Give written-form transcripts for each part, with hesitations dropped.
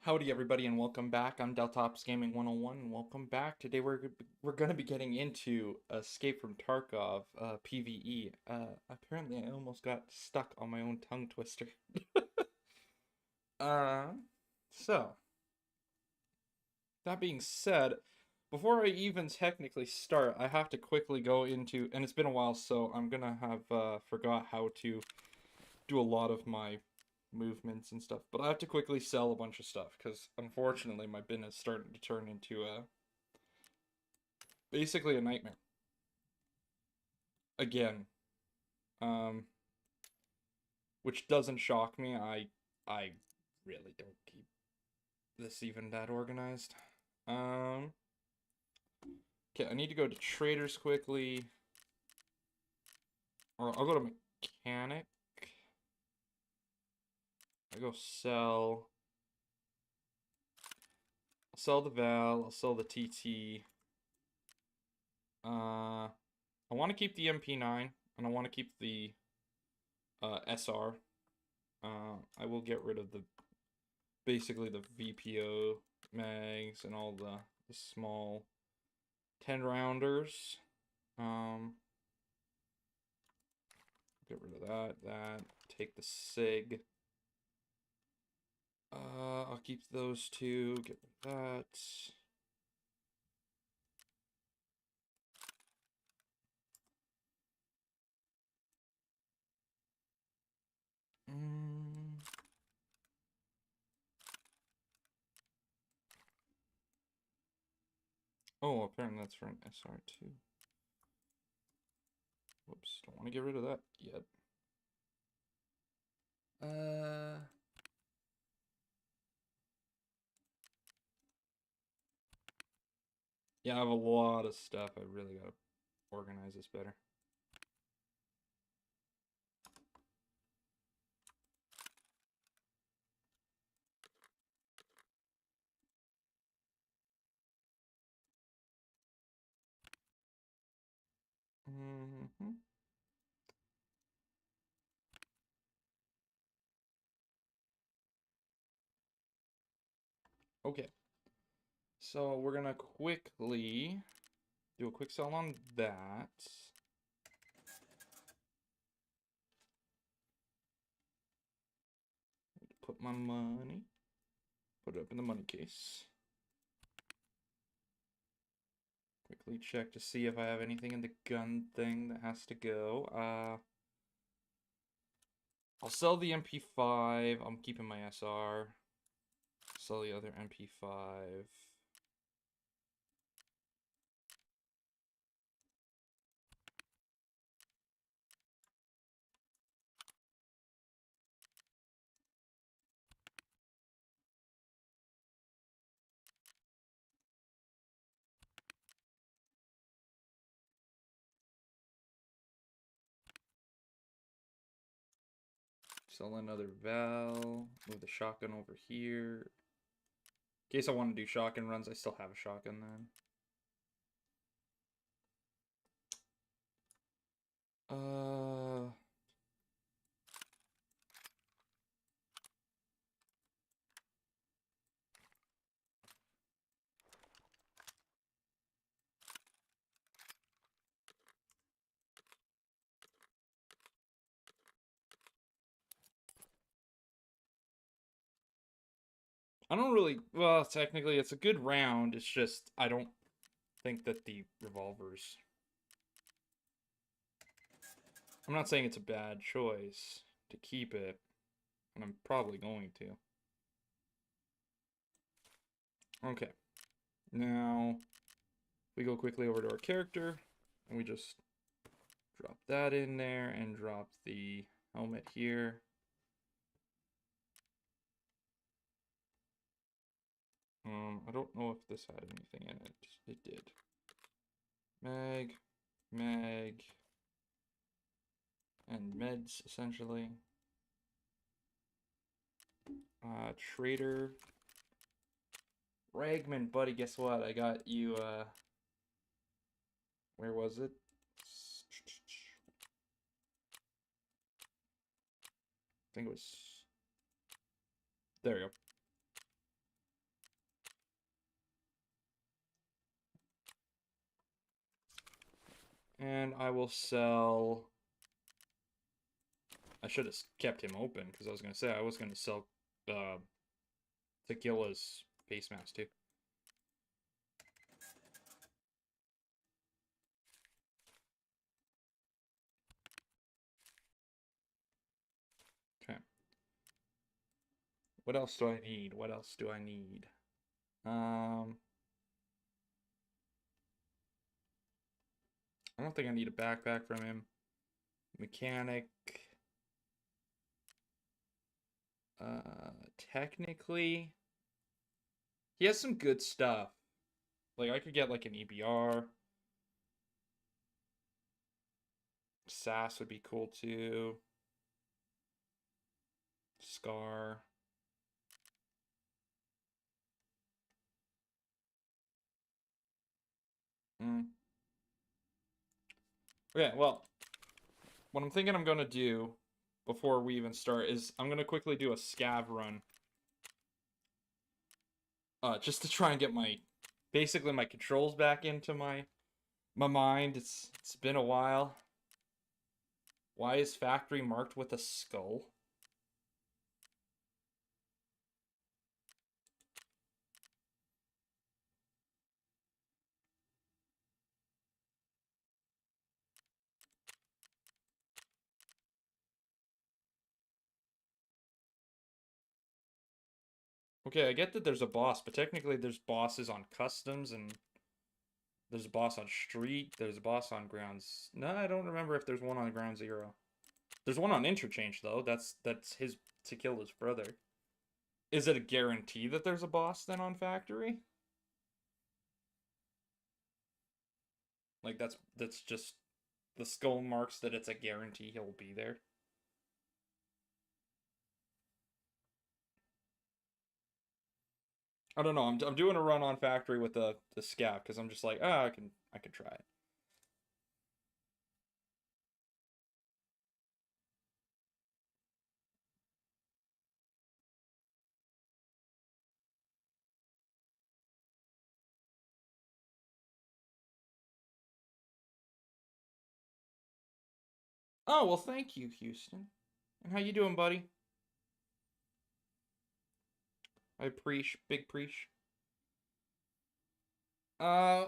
Howdy everybody and welcome back. I'm Deltops Gaming 101 and welcome back. Today we're going to be getting into Escape from Tarkov PvE. Apparently I almost got stuck on my own tongue twister. uh so that being said, before I even technically start, I have to quickly go into, and it's been a while, so I'm gonna have forgot how to do a lot of my movements and stuff. But I have to quickly sell a bunch of stuff because unfortunately my bin is starting to turn into a basically a nightmare again. Um, which doesn't shock me. I really don't keep this even that organized. Um, okay, I need to go to traders quickly, or I'll go to mechanic. I go sell. I'll sell the Val. I'll sell the TT. I want to keep the MP9 and I want to keep the SR. I will get rid of the basically the VPO mags and all the small 10 rounders. Get rid of that. Take the SIG. I'll keep those two. Get rid of that. Oh, apparently that's for an SR2. Whoops, don't want to get rid of that yet. Yeah, I have a lot of stuff. I really gotta organize this better. Okay, so we're gonna quickly do a quick sell on that. Put my money, put it up in the money case. Quickly check to see if I have anything in the gun thing that has to go. I'll sell the MP5. I'm keeping my SR. Sell the other MP5. Sell another Val. Move the shotgun over here. In case I want to do shotgun runs, I still have a shotgun then. Uh, I don't really, well, technically it's a good round. It's just, I don't think that the revolvers, I'm not saying it's a bad choice to keep it, and I'm probably going to. Okay, now we go quickly over to our character, and we just drop that in there and drop the helmet here. I don't know if this had anything in it. It did. Mag, mag, and meds, essentially. Trader. Ragman, buddy, guess what? I got you, where was it? I think it was, there we go. And I will sell... I should have kept him open, because I was going to say I was going to sell Tequila's face mask, too. Okay. What else do I need? What else do I need? I don't think I need a backpack from him. Mechanic. Technically, he has some good stuff. Like, I could get, like, an EBR. SAS would be cool, too. Scar. Okay, well, what I'm thinking I'm going to do before we even start is I'm going to quickly do a scav run. Just to try and get basically my controls back into my mind. It's been a while. Why is factory marked with a skull? Okay, I get that there's a boss, but technically there's bosses on customs, and there's a boss on street, there's a boss on grounds. No, I don't remember if there's one on ground zero. There's one on interchange, though. That's his Tequila's brother. Is it a guarantee that there's a boss then on factory? Like, that's just the skull marks that it's a guarantee he'll be there. I don't know. I'm doing a run on factory with the scav because I'm just like, I can try it. Oh, well, thank you, Houston. And how you doing, buddy? I big preach. Uh,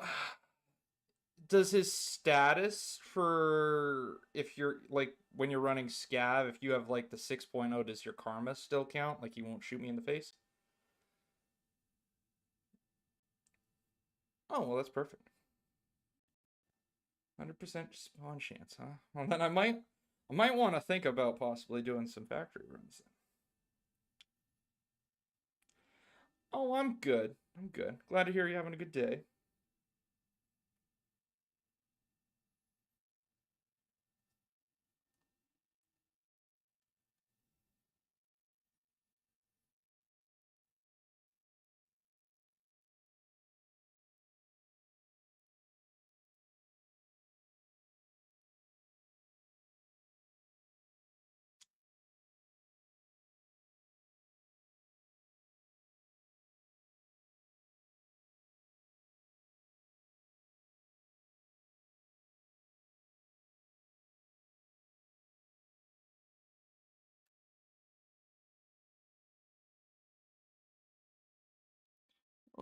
does his status for if you're like when you're running scav, if you have like the 6.0, does your karma still count? Like, you won't shoot me in the face? Oh, well, that's perfect. 100% spawn chance, huh? Well, then I might want to think about possibly doing some factory runs then. Oh, I'm good. I'm good. Glad to hear you're having a good day.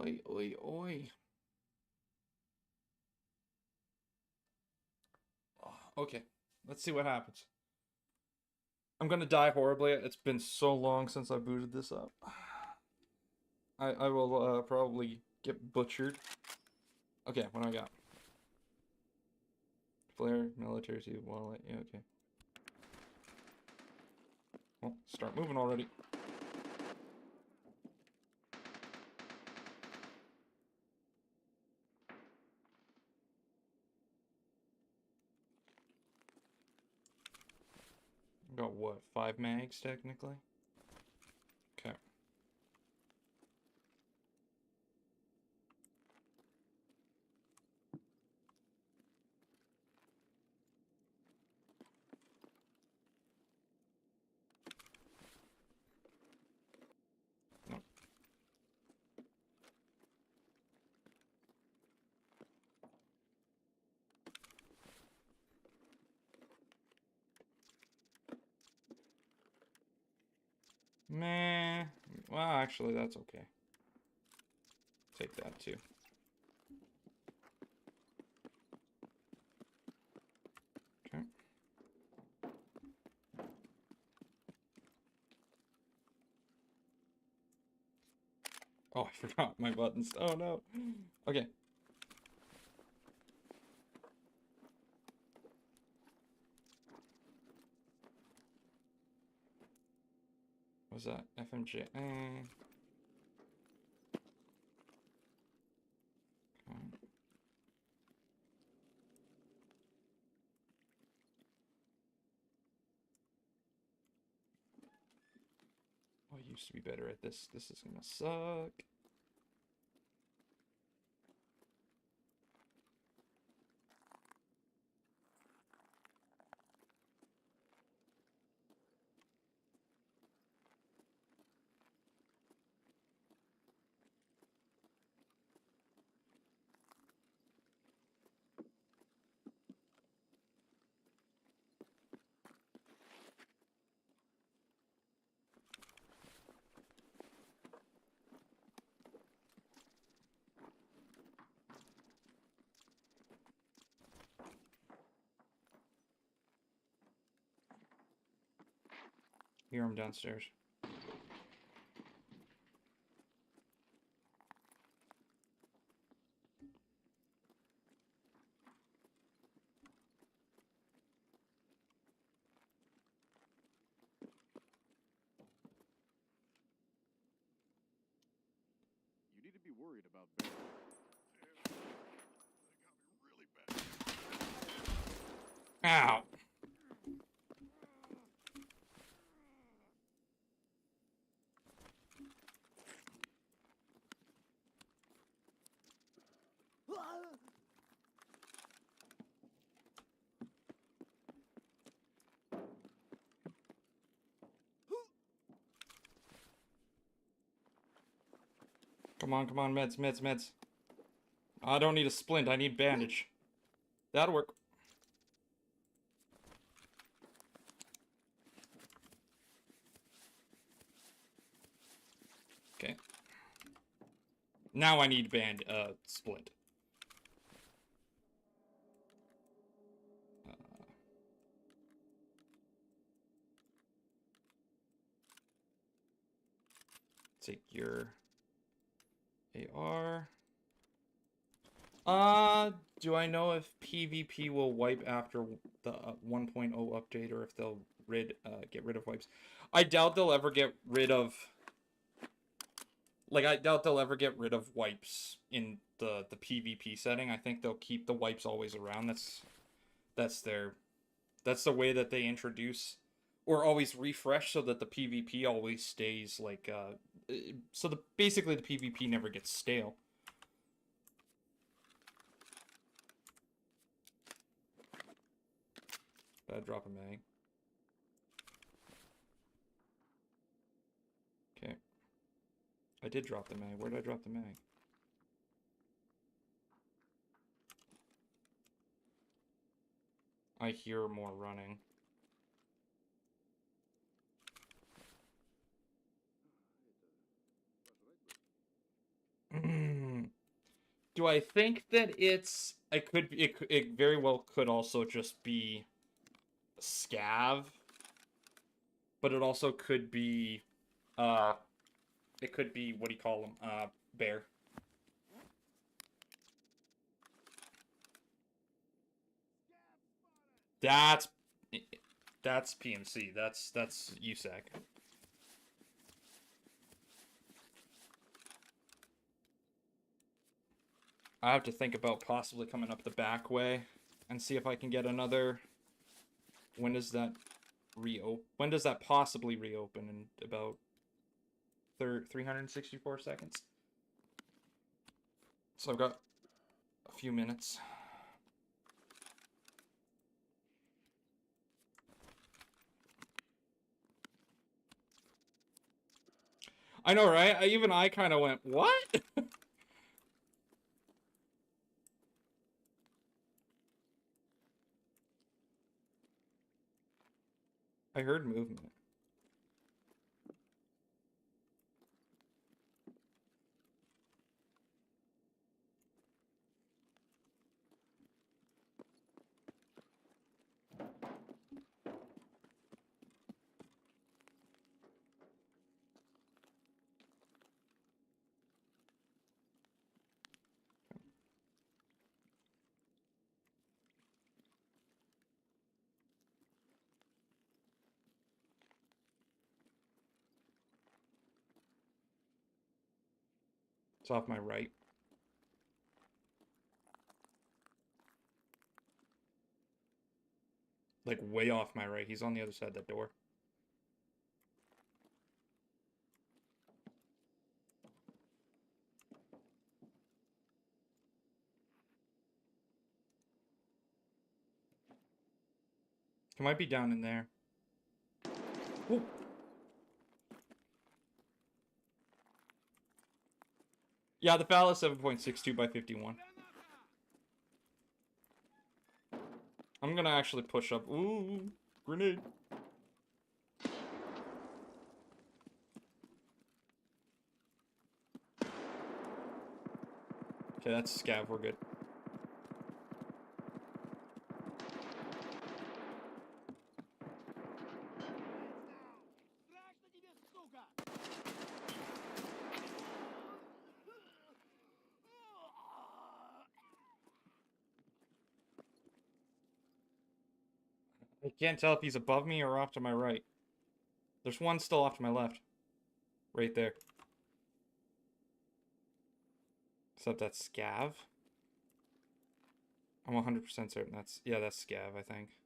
Oi, oi, oi. Oh, okay, let's see what happens. I'm gonna die horribly. It's been so long since I booted this up. I will probably get butchered. Okay, what do I got? Flare, military suit, wallet. Yeah, okay. Well, start moving already. Got what? 5 mags technically? Okay. No. Meh. Well, actually, that's okay. Take that too. Okay. Oh, I forgot my buttons. Oh no. Okay. What was that? FMJ. Oh, I used to be better at this. This is gonna suck. Hear him downstairs. You need to be worried about bears. Damn, that got me really bad. Ow! Come on, come on, meds, meds, meds. I don't need a splint, I need bandage. That'll work. Okay. Now I need splint. Take your AR. Do I know if PvP will wipe after the 1.0 update, or if they'll get rid of wipes? I doubt they'll ever get rid of... Like, I doubt they'll ever get rid of wipes in the PvP setting. I think they'll keep the wipes always around. That's the way that they introduce or always refresh, so that the PvP always stays like so basically the PvP never gets stale. Drop a mag. Okay. I did drop the mag. Where did I drop the mag? I hear more running. Do I think that it very well could also just be scav, but it also could be it could be, what do you call them, bear. That's PMC. That's USAC. I have to think about possibly coming up the back way and see if I can get another. When does that reopen? When does that possibly reopen? In about 364 seconds. So I've got a few minutes. I know, right? I kind of went, what? I heard movement. It's off my right. Like, way off my right. He's on the other side of the door. He might be down in there. Ooh. Yeah, the foul is 7.62 by 51. I'm gonna actually push up. Ooh, grenade. Okay, that's scav. We're good. I can't tell if he's above me or off to my right. There's one still off to my left. Right there. Except that's scav. I'm 100% certain that's... Yeah, that's scav, I think.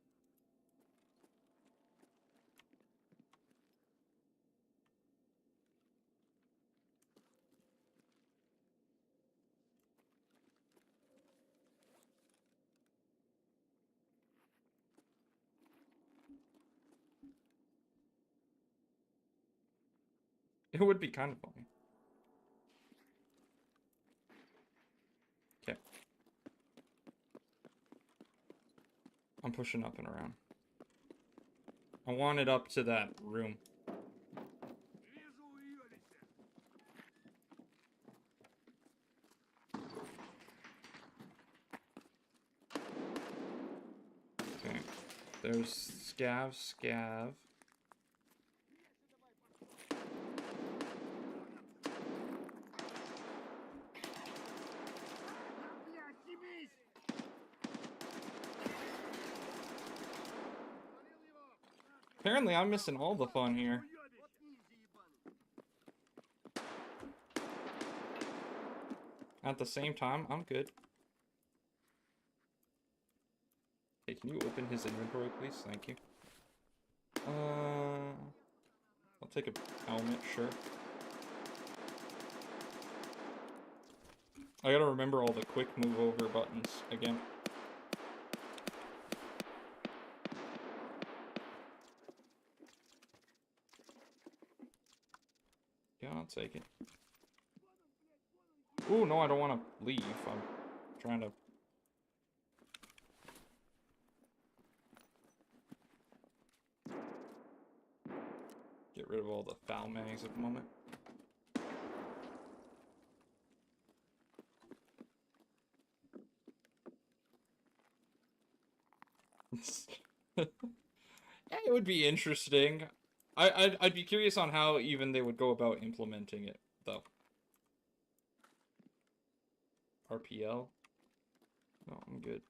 It would be kind of funny. Okay. I'm pushing up and around. I want it up to that room. Okay. There's scav. Apparently, I'm missing all the fun here. At the same time, I'm good. Hey, can you open his inventory, please? Thank you. I'll take a helmet, sure. I gotta remember all the quick move over buttons again. Yeah, I'll take it. Ooh, no, I don't want to leave. I'm trying to... get rid of all the foul mags at the moment. It would be interesting. I'd be curious on how even they would go about implementing it, though. RPL? No, I'm good.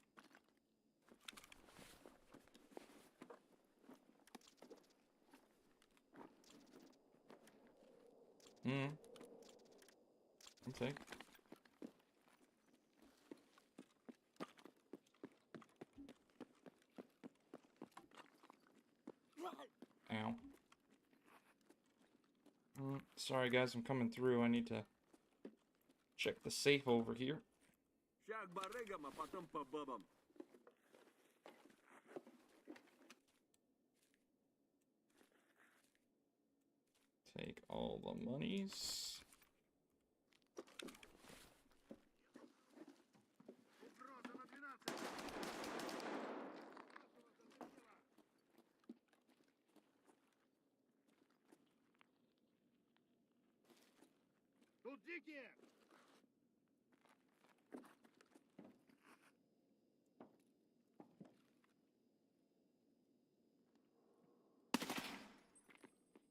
I'll take. Ow. Sorry guys, I'm coming through. I need to check the safe over here. Take all the monies.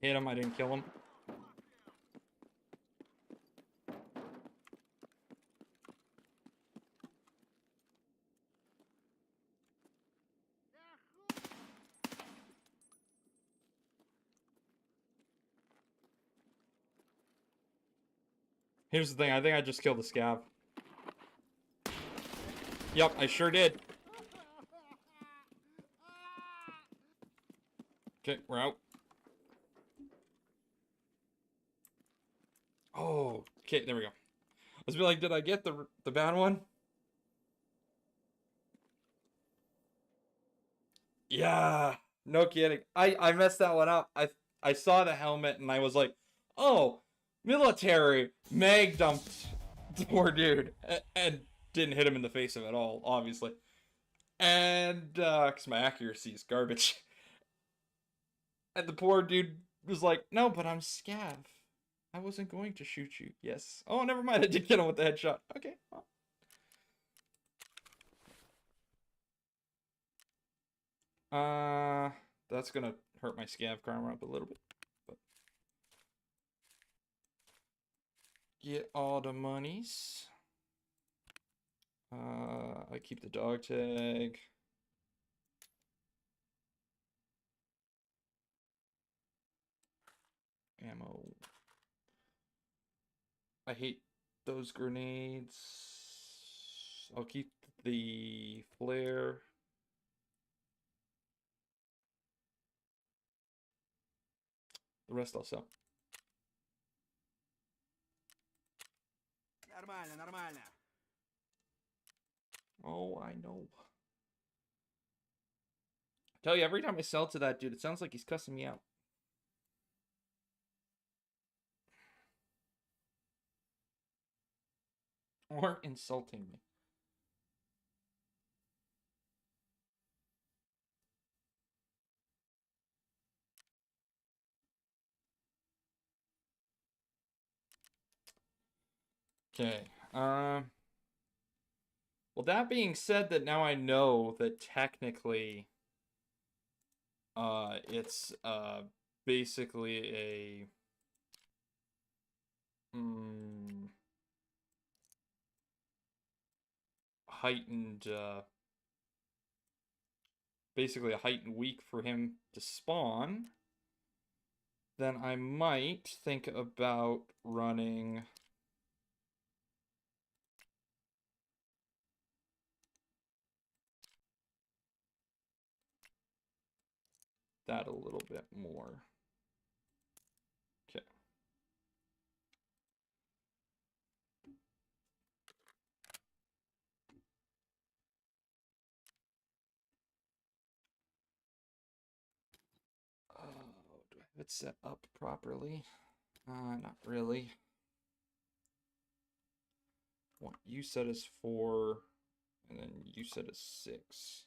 Hit him, I didn't kill him. Here's the thing, I think I just killed the scav. Yep, I sure did. Okay, we're out. Oh, okay, there we go. I was like, did I get the bad one? Yeah, no kidding. I messed that one up. I saw the helmet and I was like, oh, military mag dumped the poor dude and didn't hit him in the face of it all, obviously. And because my accuracy is garbage. And the poor dude was like, no, but I'm scav. I wasn't going to shoot you. Yes. Oh, never mind. I did get him with the headshot. Okay. Well. That's gonna hurt my scav karma up a little bit. But get all the monies. I keep the dog tag. Ammo. I hate those grenades. I'll keep the flare. The rest I'll sell. Нормально, нормально. Oh, I know. Tell you, every time I sell to that dude, it sounds like he's cussing me out. Or insulting me. Okay. Well, that being said, that now I know that technically, it's basically a heightened, basically a heightened week for him to spawn. Then I might think about running that a little bit more. Okay. Oh, do I have it set up properly? Not really. What you set as 4, and then you set as 6.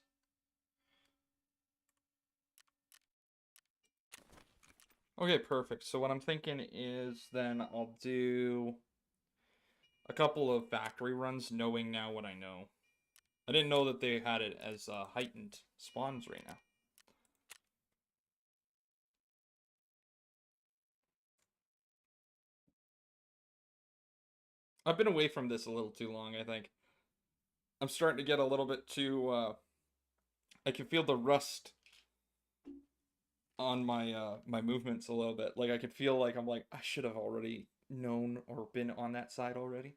Okay, perfect. So what I'm thinking is then I'll do a couple of factory runs knowing now what I know. I didn't know that they had it as heightened spawns right now. I've been away from this a little too long, I think. I'm starting to get a little bit too, I can feel the rust on my my movements a little bit. Like I can feel like I'm like, I should have already known or been on that side already.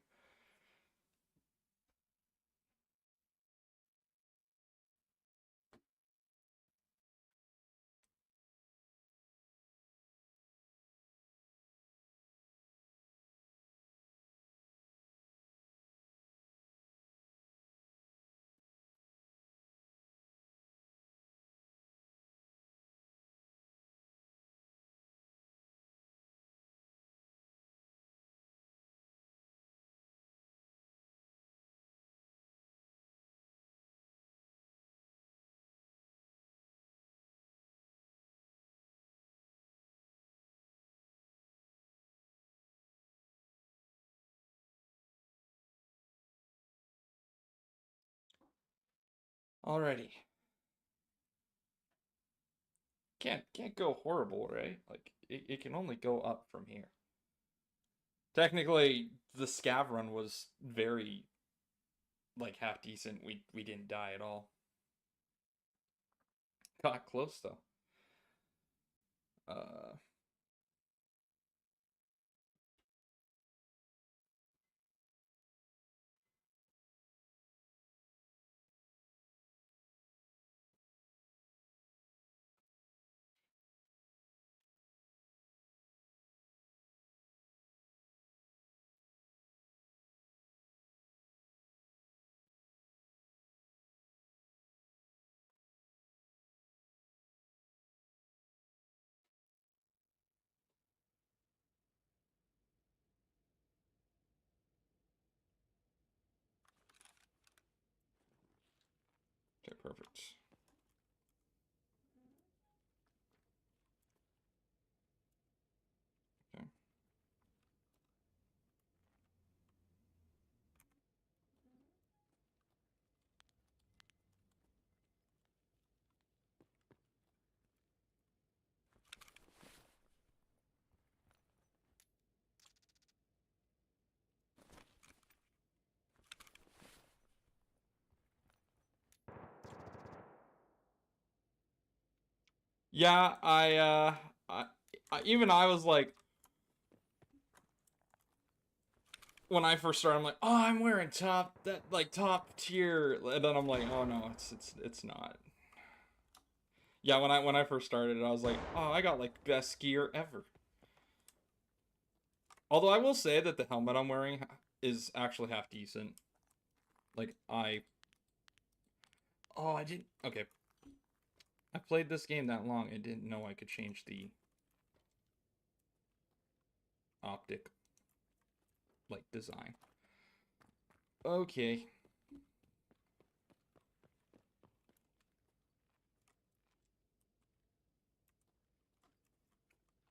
Alrighty. Can't go horrible, right? Like it can only go up from here. Technically, the scav run was very like half decent. We didn't die at all. Got close though. Uh Perfect. Okay. Yeah, even I was like, when I first started, I'm like, oh, I'm wearing top tier, and then I'm like, oh no, it's not. Yeah, when I first started, I was like, oh, I got like best gear ever. Although I will say that the helmet I'm wearing is actually half decent. Like oh, I didn't. Okay, I played this game that long, I didn't know I could change the optic like design. Okay.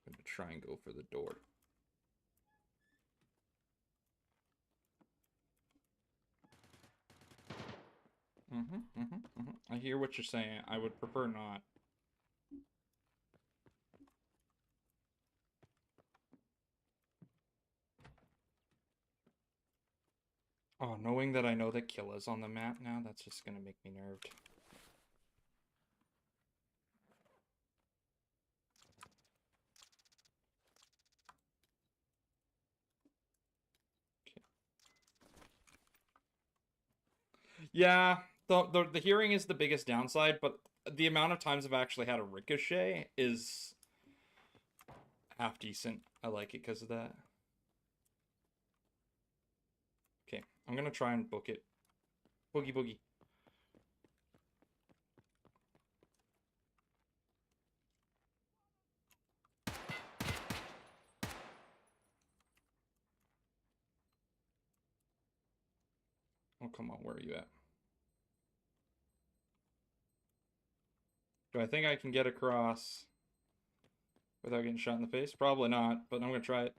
I'm gonna try and go for the door. I hear what you're saying. I would prefer not. Oh, knowing that I know that Killa's on the map now, that's just gonna make me nerved. Okay. Yeah, the hearing is the biggest downside, but the amount of times I've actually had a ricochet is half decent. I like it because of that. Okay, I'm gonna try and book it. Boogie boogie. Oh, come on, where are you at? Do I think I can get across without getting shot in the face? Probably not, but I'm gonna try it.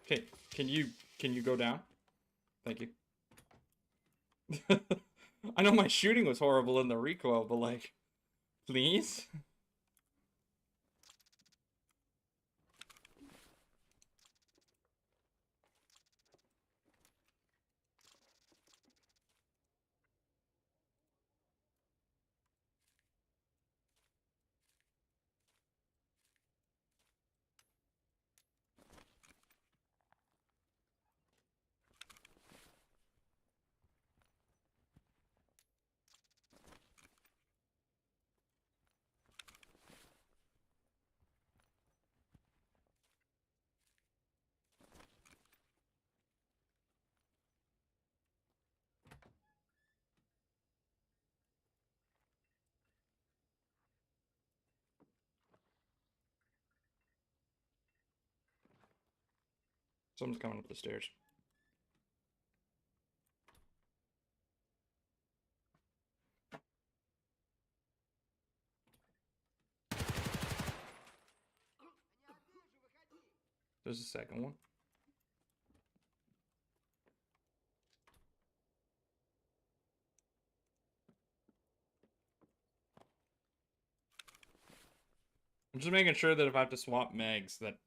Okay, can you go down? Thank you. I know my shooting was horrible in the recoil, but like, please? Someone's coming up the stairs. There's a second one. I'm just making sure that if I have to swap mags, that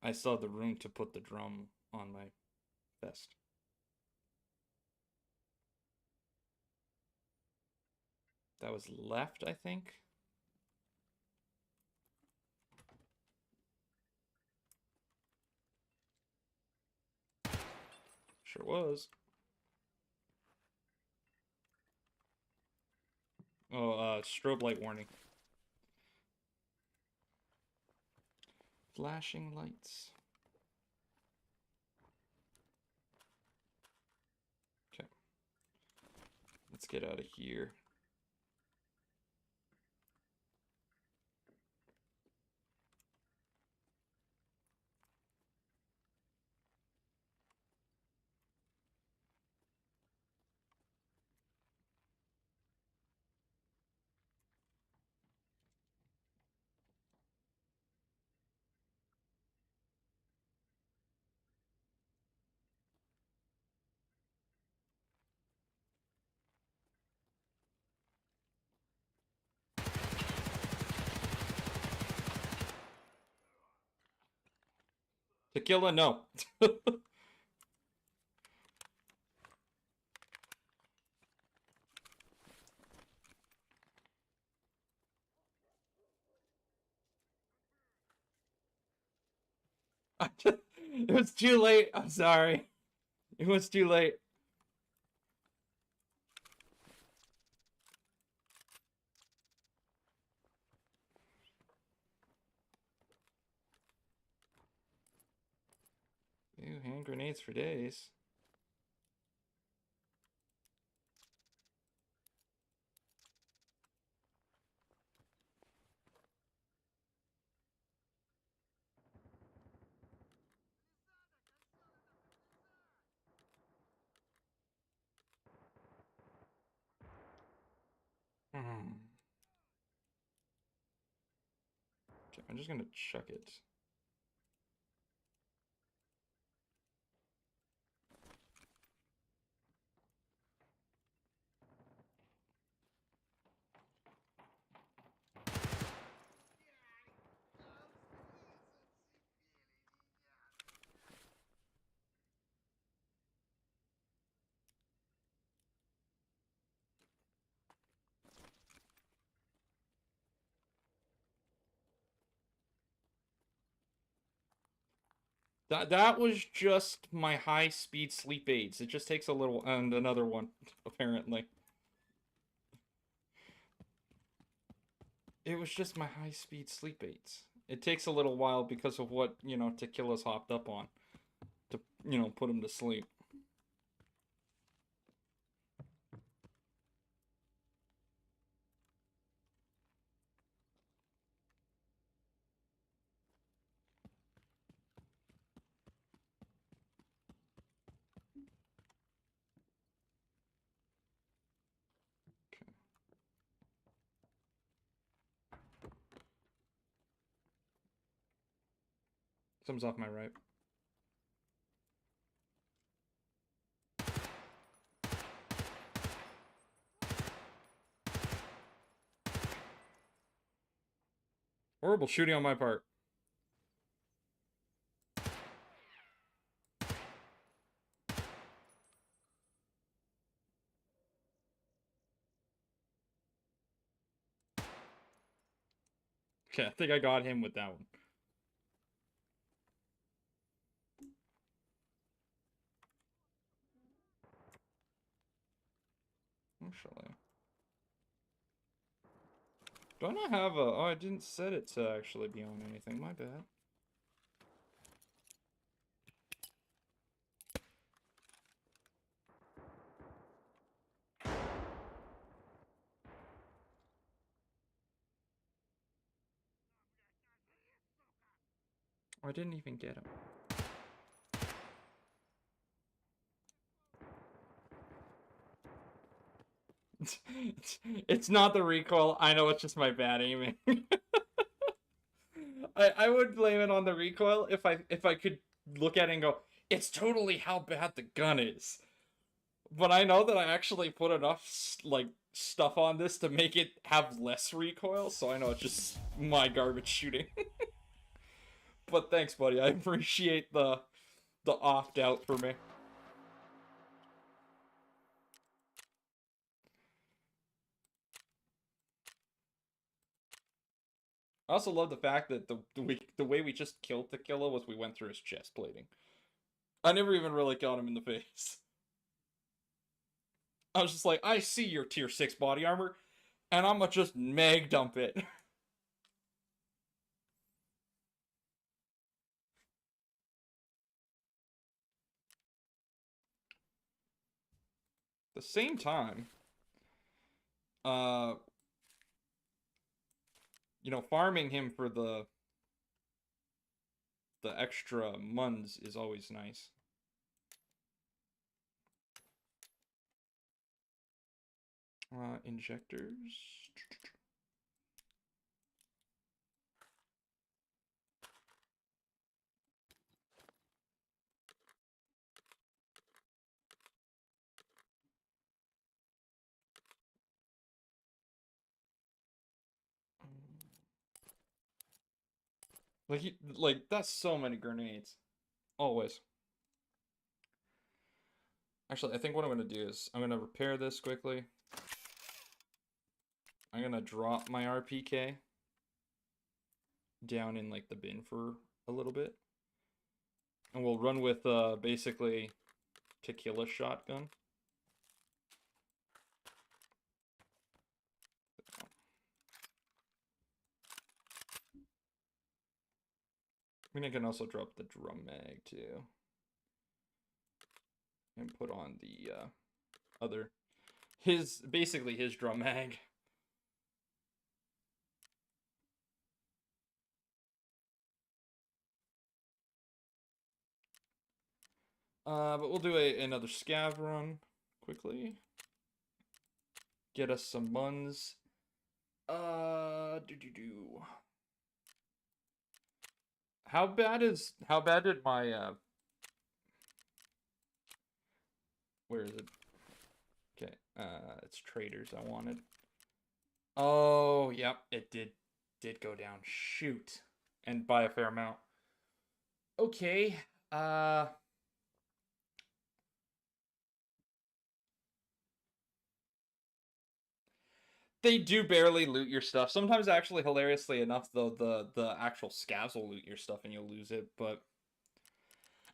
I still have the room to put the drum on my vest. That was left, I think. Sure was. Oh, strobe light warning. Flashing lights. Okay. Let's get out of here. Tequila, no. It was too late. I'm sorry. It was too late. Ew, hand grenades for days. Hmm. Okay, I'm just gonna chuck it. That was just my high-speed sleep aids. It just takes a little, and another one, apparently. It was just my high-speed sleep aids. It takes a little while because of what, Tequila's hopped up on to, put him to sleep. Okay. Something's off my right. Horrible shooting on my part. Okay, I think I got him with that one. Actually. Do I not have a... Oh, I didn't set it to actually be on anything. My bad. Oh, I didn't even get him. It's not the recoil. I know it's just my bad aiming. I would blame it on the recoil if I could look at it and go, it's totally how bad the gun is. But I know that I actually put enough like stuff on this to make it have less recoil, so I know it's just my garbage shooting. But thanks, buddy. I appreciate the opt out for me. I also love the fact that the way we just killed the killer was we went through his chest plating. I never even really got him in the face. I was just like, I see your tier 6 body armor, and I'ma just mag dump it. At the same time, uh, farming him for the extra muns is always nice. Injectors. Like that's so many grenades. Always. Actually, I think what I'm going to do is I'm going to repair this quickly. I'm going to drop my RPK down in like the bin for a little bit. And we'll run with basically tequila shotgun. I mean, I can also drop the drum mag too. And put on the other, basically his drum mag. But we'll do another scav run quickly. Get us some buns. How bad did my where is it? Okay, it's traders I wanted. Oh, yep, it did go down. Shoot. And by a fair amount. Okay, they do barely loot your stuff. Sometimes, actually, hilariously enough, though, the actual scavs will loot your stuff and you'll lose it. But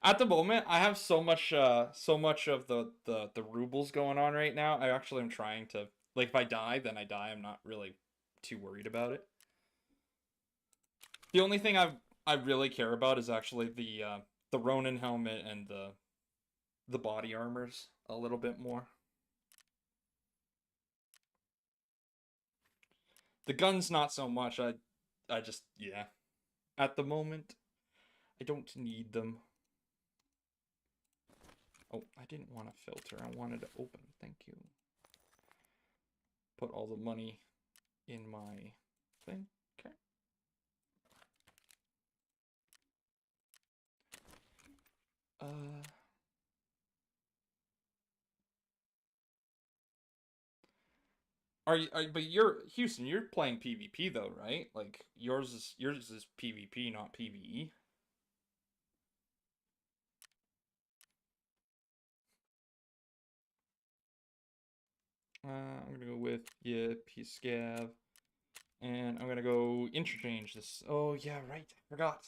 at the moment, I have so much of the rubles going on right now. I actually am trying to, like, if I die, then I die. I'm not really too worried about it. The only thing I really care about is actually the Ronin helmet and the body armors a little bit more. The guns not so much. I just, yeah. At the moment, I don't need them. Oh, I didn't want to filter. I wanted to open. Thank you. Put all the money in my thing. Okay. But you're Houston, you're playing PvP though, right? Like yours is PvP, not PvE. I'm gonna go with P scav, and I'm gonna go interchange this. Oh yeah, right. I forgot.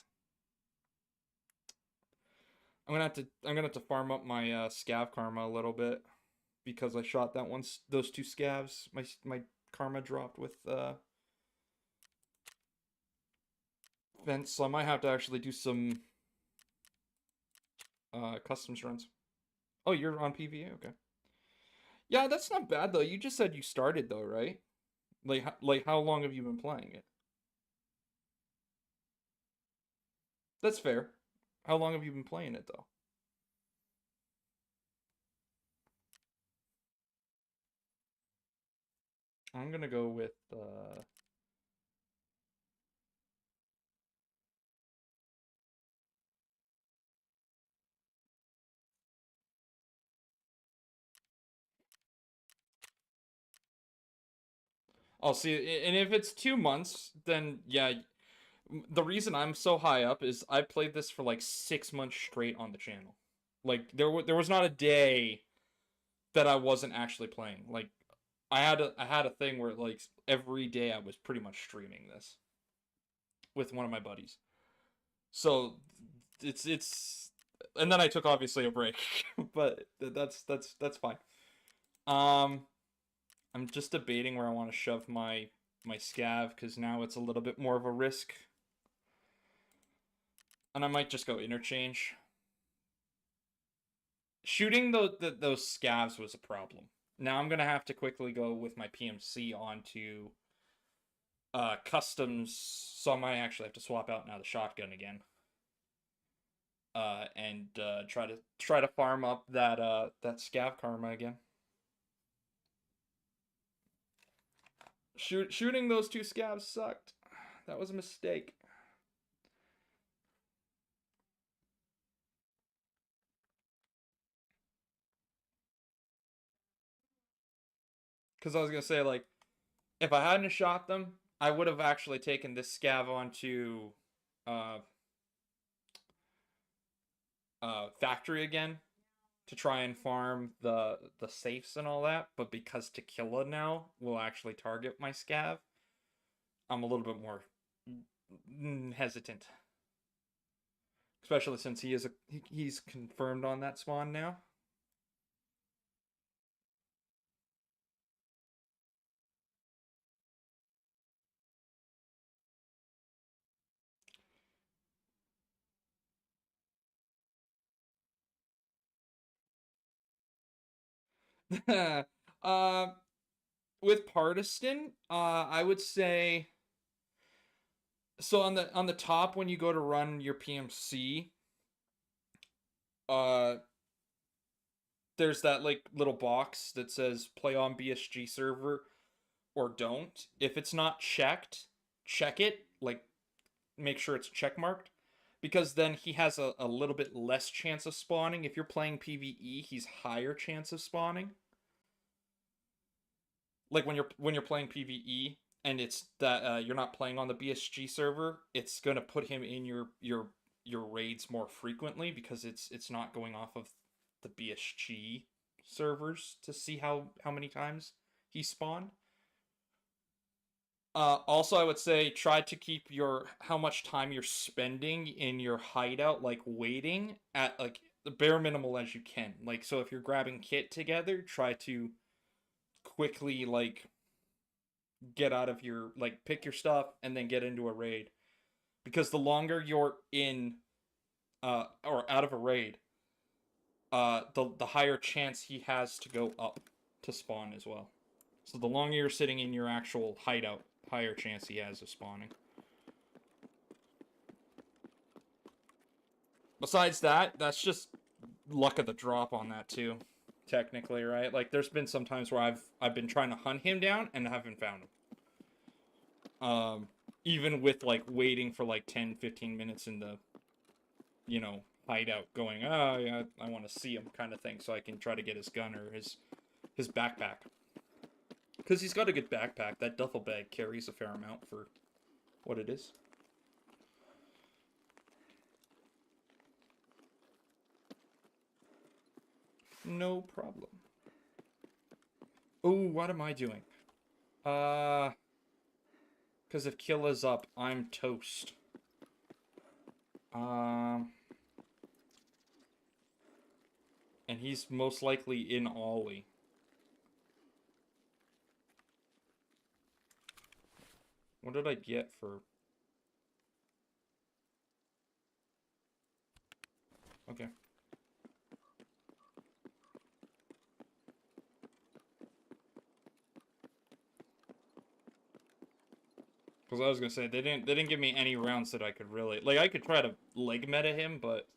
I'm gonna have to farm up my scav karma a little bit because I shot those two scavs. My karma dropped with vents, so I might have to actually do some customs runs. Oh, you're on PvE, okay. Yeah, that's not bad though. You just said you started though, right? Like how long have you been playing it? That's fair. How long have you been playing it though? I'm gonna go with I'll see. And if it's 2 months, then yeah. The reason I'm so high up is I played this for like 6 months straight on the channel. Like there was not a day that I wasn't actually playing. Like I had a thing where like every day I was pretty much streaming this with one of my buddies. So it's and then I took obviously a break, but that's fine. Um, I'm just debating where I want to shove my scav because now it's a little bit more of a risk, and I might just go interchange. Shooting those scavs was a problem. Now I'm gonna have to quickly go with my PMC onto customs, so I might actually have to swap out now the shotgun again. And try to farm up that scav karma again. Shooting those two scavs sucked. That was a mistake. Because I was gonna say, like, if I hadn't shot them, I would have actually taken this scav onto factory again to try and farm the safes and all that, but because Tequila now will actually target my scav, I'm a little bit more hesitant. Especially since he's confirmed on that spawn now. uh, with Partisan, I would say so on the top when you go to run your PMC, uh, there's that like little box that says play on BSG server or don't. If it's not checked, check it. Like make sure it's check marked. Because then he has a little bit less chance of spawning. If you're playing PvE, he's higher chance of spawning. Like when you're playing PvE and it's that you're not playing on the BSG server, it's gonna put him in your raids more frequently because it's not going off of the BSG servers to see how many times he spawned. Also, I would say try to keep your how much time you're spending in your hideout, like waiting at like the bare minimal as you can. Like, so if you're grabbing kit together, try to quickly like get out of your like pick your stuff and then get into a raid, because the longer you're in or out of a raid, the higher chance he has to go up to spawn as well. So the longer you're sitting in your actual hideout, higher chance he has of spawning. Besides that, that's just luck of the drop on that too, technically, right? Like there's been some times where I've been trying to hunt him down and haven't found him. Even with like waiting for like 10-15 minutes in the hideout, going, oh yeah, I want to see him kind of thing, so I can try to get his gun or his backpack. Because he's got a good backpack. That duffel bag carries a fair amount for what it is. No problem. Oh, what am I doing? Because if Killa's up, I'm toast. And he's most likely in Ollie. What did I get for... Okay. Because I was gonna say they didn't give me any rounds that I could really like. I could try to leg meta him, but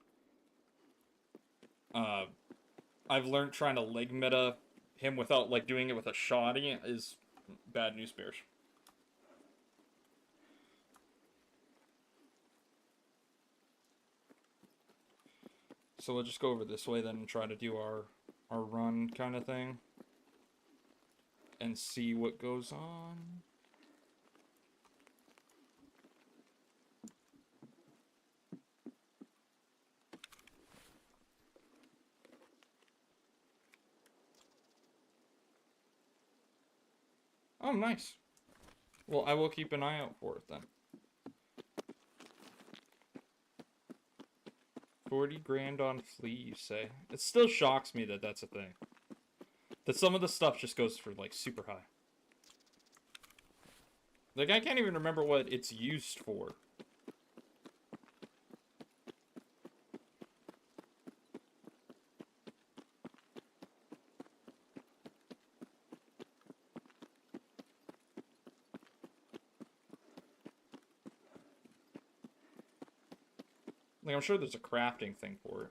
I've learned trying to leg meta him without like doing it with a shoddy is bad news bears. So we'll just go over this way then and try to do our run kind of thing and see what goes on. Oh, nice. Well, I will keep an eye out for it then. 40 grand on flea, you say? It still shocks me that that's a thing. That some of the stuff just goes for, like, super high. Like, I can't even remember what it's used for. Like, I'm sure there's a crafting thing for it.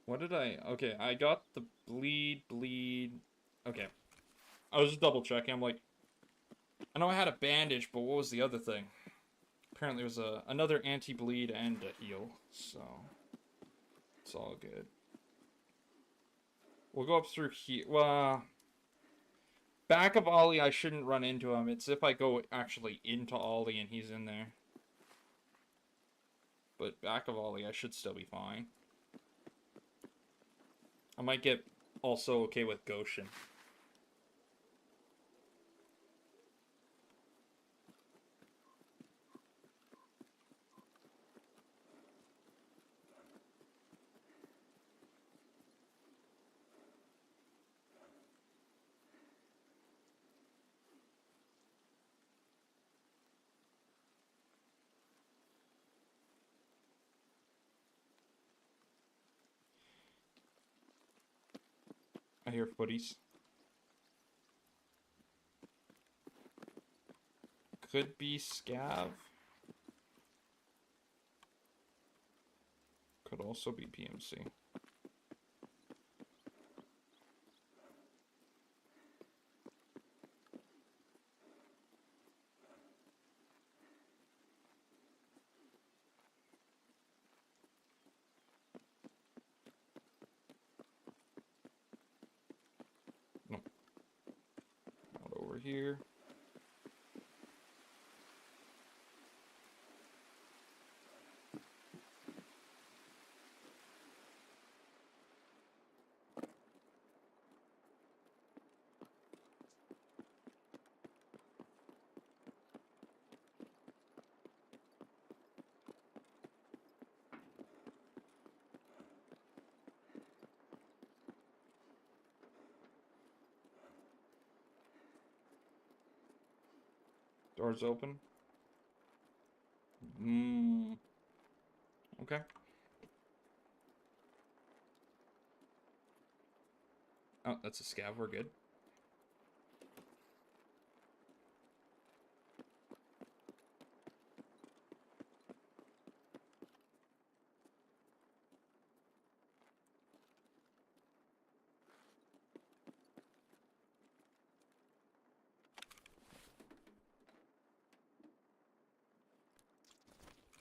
What did I... Okay, I got the bleed... Okay. I was just double checking. I'm like... I know I had a bandage, but what was the other thing? Apparently it was another anti-bleed and a heal, so... It's all good. We'll go up through here. Well... Back of Ollie, I shouldn't run into him. It's if I go actually into Ollie and he's in there. But back of Ollie, I should still be fine. I might get also okay with Goshen. I hear footies. Could be Scav. Could also be PMC. No. Not over here. Doors open. Okay. Oh, that's a Scav. We're good.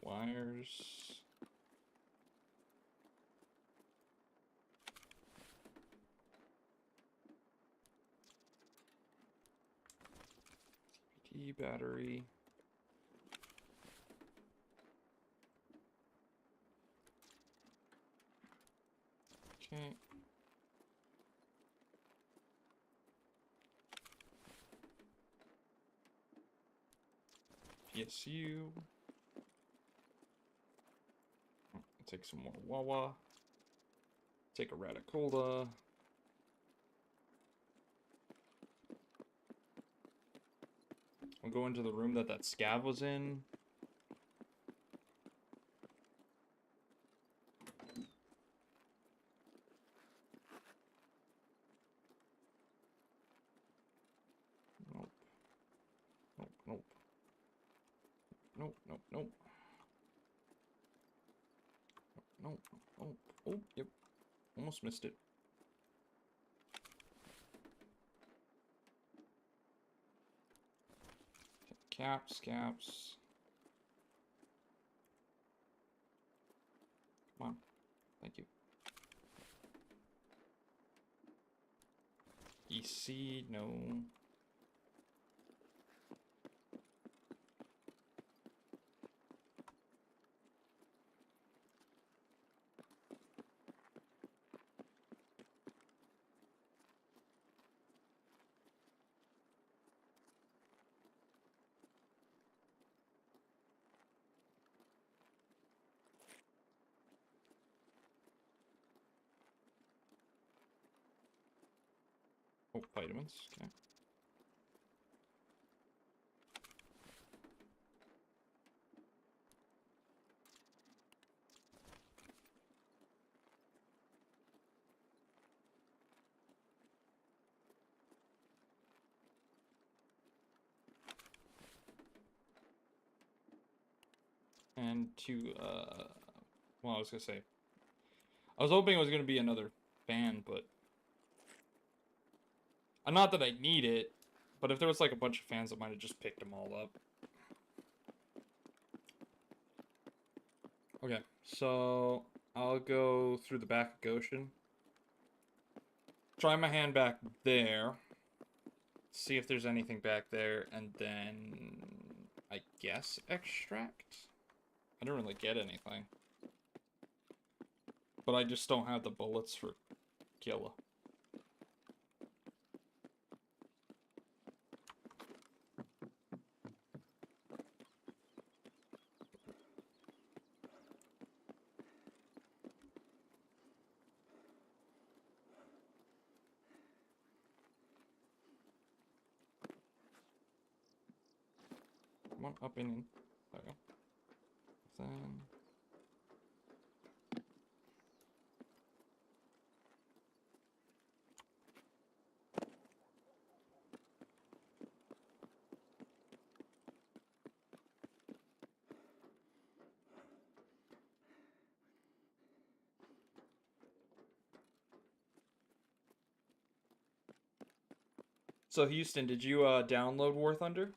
Wires. CPT battery. Okay. PSU. Take some more Wawa. Take a Radicola. I'll go into the room that Scav was in. Nope. Nope, nope. Nope, nope, nope. Nope, nope. Oh, yep. Almost missed it. Caps, caps. Come on. Thank you. EC, no. Oh, vitamins. Okay. And well, I was gonna say, I was hoping it was gonna be another fan, but not that I need it, but if there was like a bunch of fans, I might have just picked them all up. Okay, so I'll go through the back of Goshen. Try my hand back there. see if there's anything back there, and then I guess extract? I don't really get anything. But I just don't have the bullets for Killa. Come on, up in. There we go. Then. So Houston, did you download War Thunder?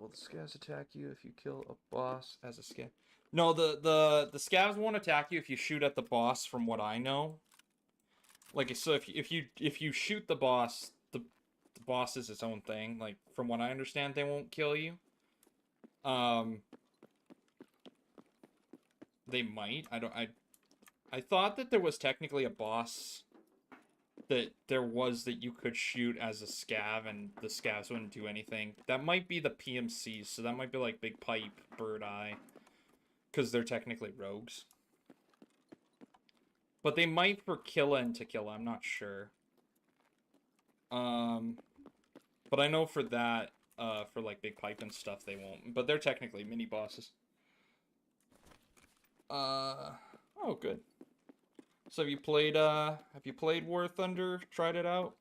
Will the scavs attack you if you kill a boss as a scav? No, the scavs won't attack you if you shoot at the boss. From what I know, like so, if you shoot the boss, the boss is its own thing. Like from what I understand, they won't kill you. They might. I thought that there was technically a boss that you could shoot as a scav and the scavs wouldn't do anything. That might be the PMCs, so that might be like Big Pipe, Bird Eye, because they're technically rogues. But they might for Killa and Tequila, I'm not sure. But I know for that, for like Big Pipe and stuff, they won't. But they're technically mini bosses. Oh, good. So have you played War Thunder? Tried it out?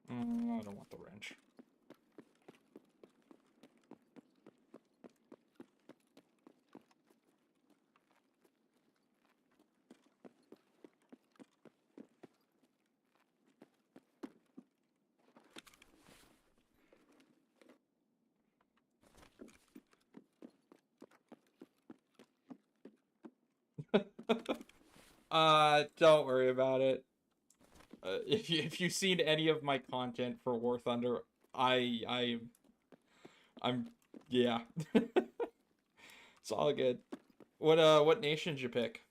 I don't want the wrench. Don't worry about it. If you've seen any of my content for War Thunder, I'm yeah. It's all good. What nation did you pick?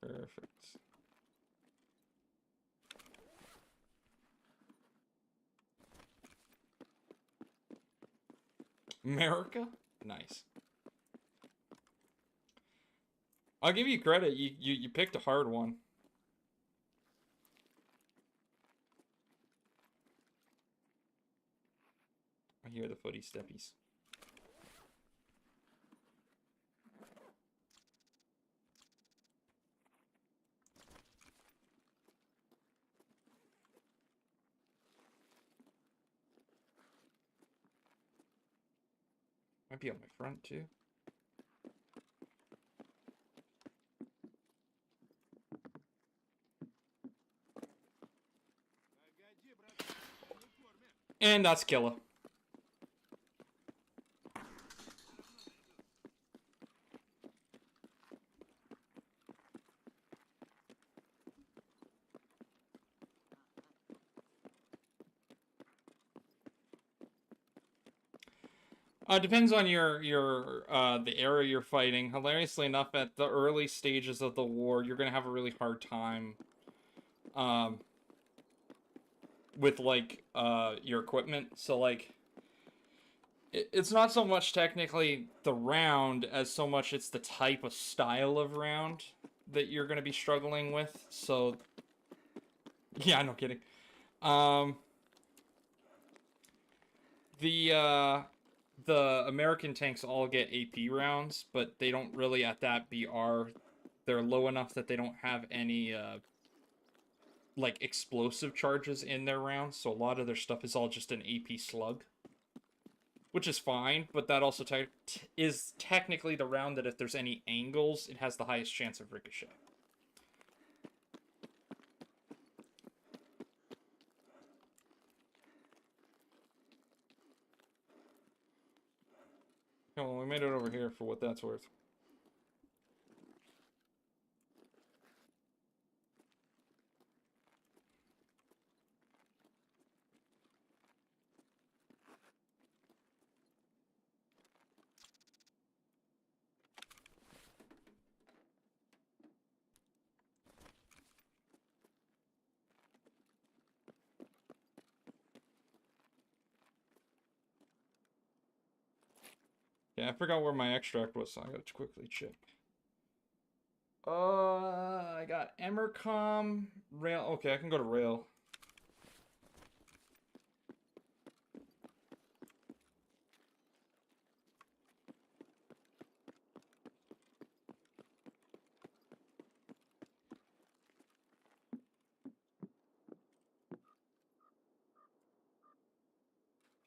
Perfect. America? Nice. I'll give you credit. You picked a hard one. I hear the footy steppies. Might be on my front too. And that's Killa. Depends on your the area you're fighting. Hilariously enough, at the early stages of the war, you're gonna have a really hard time, with like your equipment. So like, it's not so much technically the round as so much it's the type of style of round that you're gonna be struggling with. So yeah, no kidding. The the American tanks all get AP rounds, but they don't really at that BR. They're low enough that they don't have any like explosive charges in their rounds, so a lot of their stuff is all just an AP slug, which is fine. But that also is technically the round that if there's any angles, it has the highest chance of ricochet. Well, we made it over here for what that's worth. Yeah, I forgot where my extract was, so I gotta quickly check. I got Emercom, rail. Okay, I can go to rail.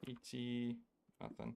ET, nothing.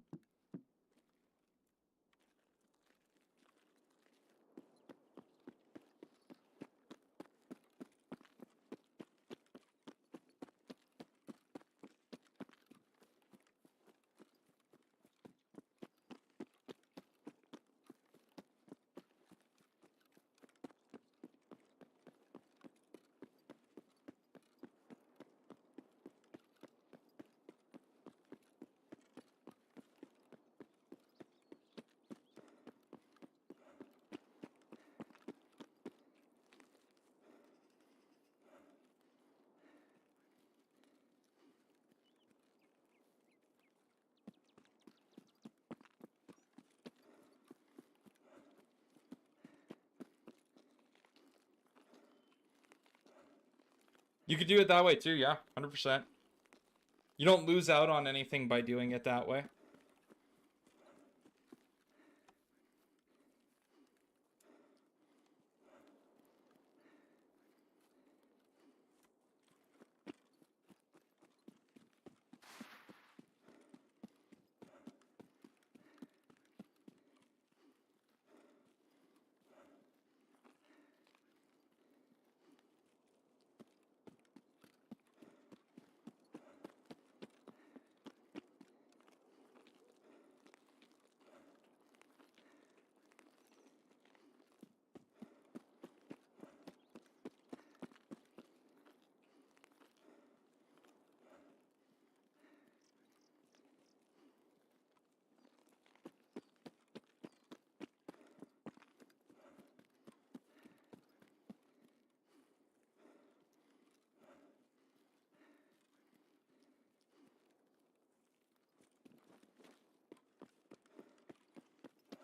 You could do it that way too, yeah, 100%. You don't lose out on anything by doing it that way.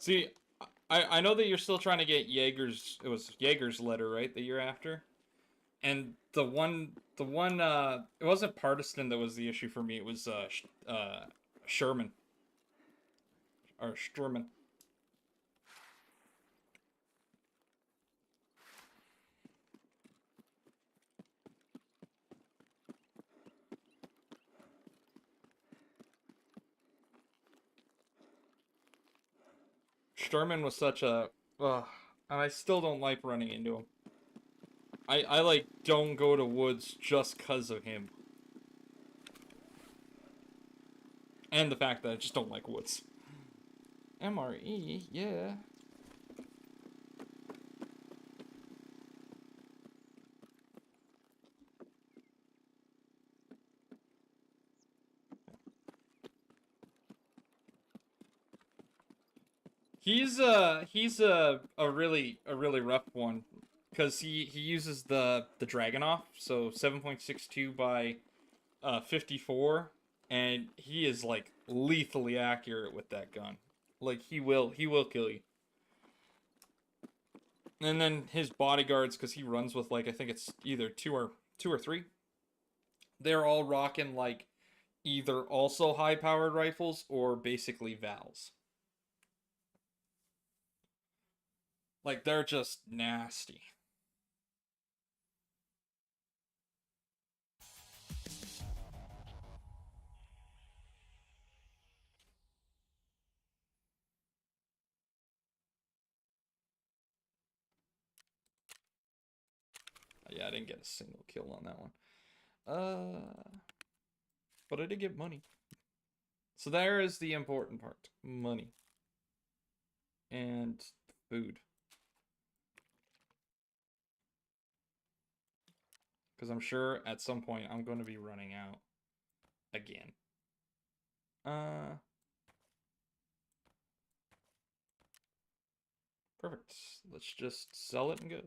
See, I know that you're still trying to get Jaeger's. It was Jaeger's letter, right? That you're after, and the one it wasn't partisan that was the issue for me. It was Sherman or Sturman. Sturman was such a, and I still don't like running into him. I like don't go to woods just cause of him, and the fact that I just don't like woods. MRE, yeah. He's a really rough one because he uses the Dragunov, so 7.62 by 54, and he is like lethally accurate with that gun. Like he will kill you. And then his bodyguards, because he runs with like I think it's either two or three. They're all rocking like either also high-powered rifles or basically Vals. Like, they're just nasty. Yeah, I didn't get a single kill on that one. But I did get money. So there is the important part. Money. And food. Because I'm sure at some point I'm going to be running out again. Perfect. Let's just sell it and go.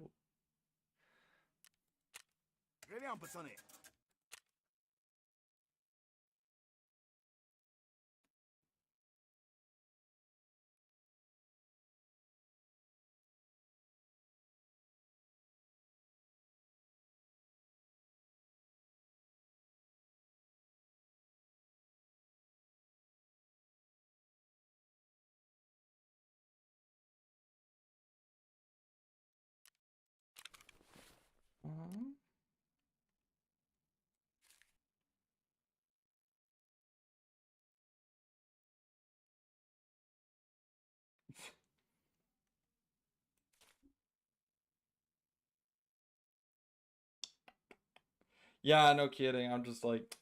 Yeah, no kidding. I'm just like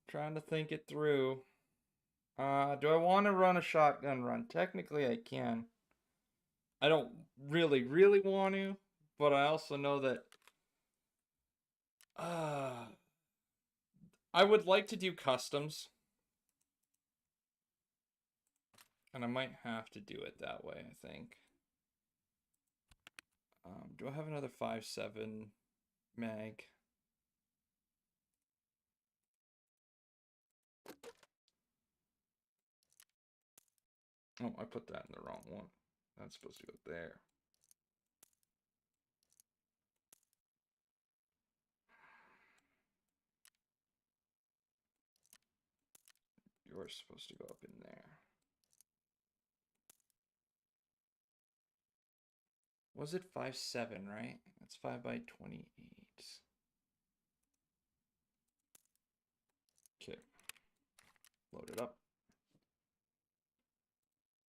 trying to think it through. Do I want to run a shotgun run? Technically, I can. I don't really want to, but I also know that I would like to do customs. And I might have to do it that way, I think. Do I have another 5.7 mag? Oh, I put that in the wrong one. That's supposed to go there. You're supposed to go up in there. Was it 5.7, right? That's 5/28. Okay. Load it up.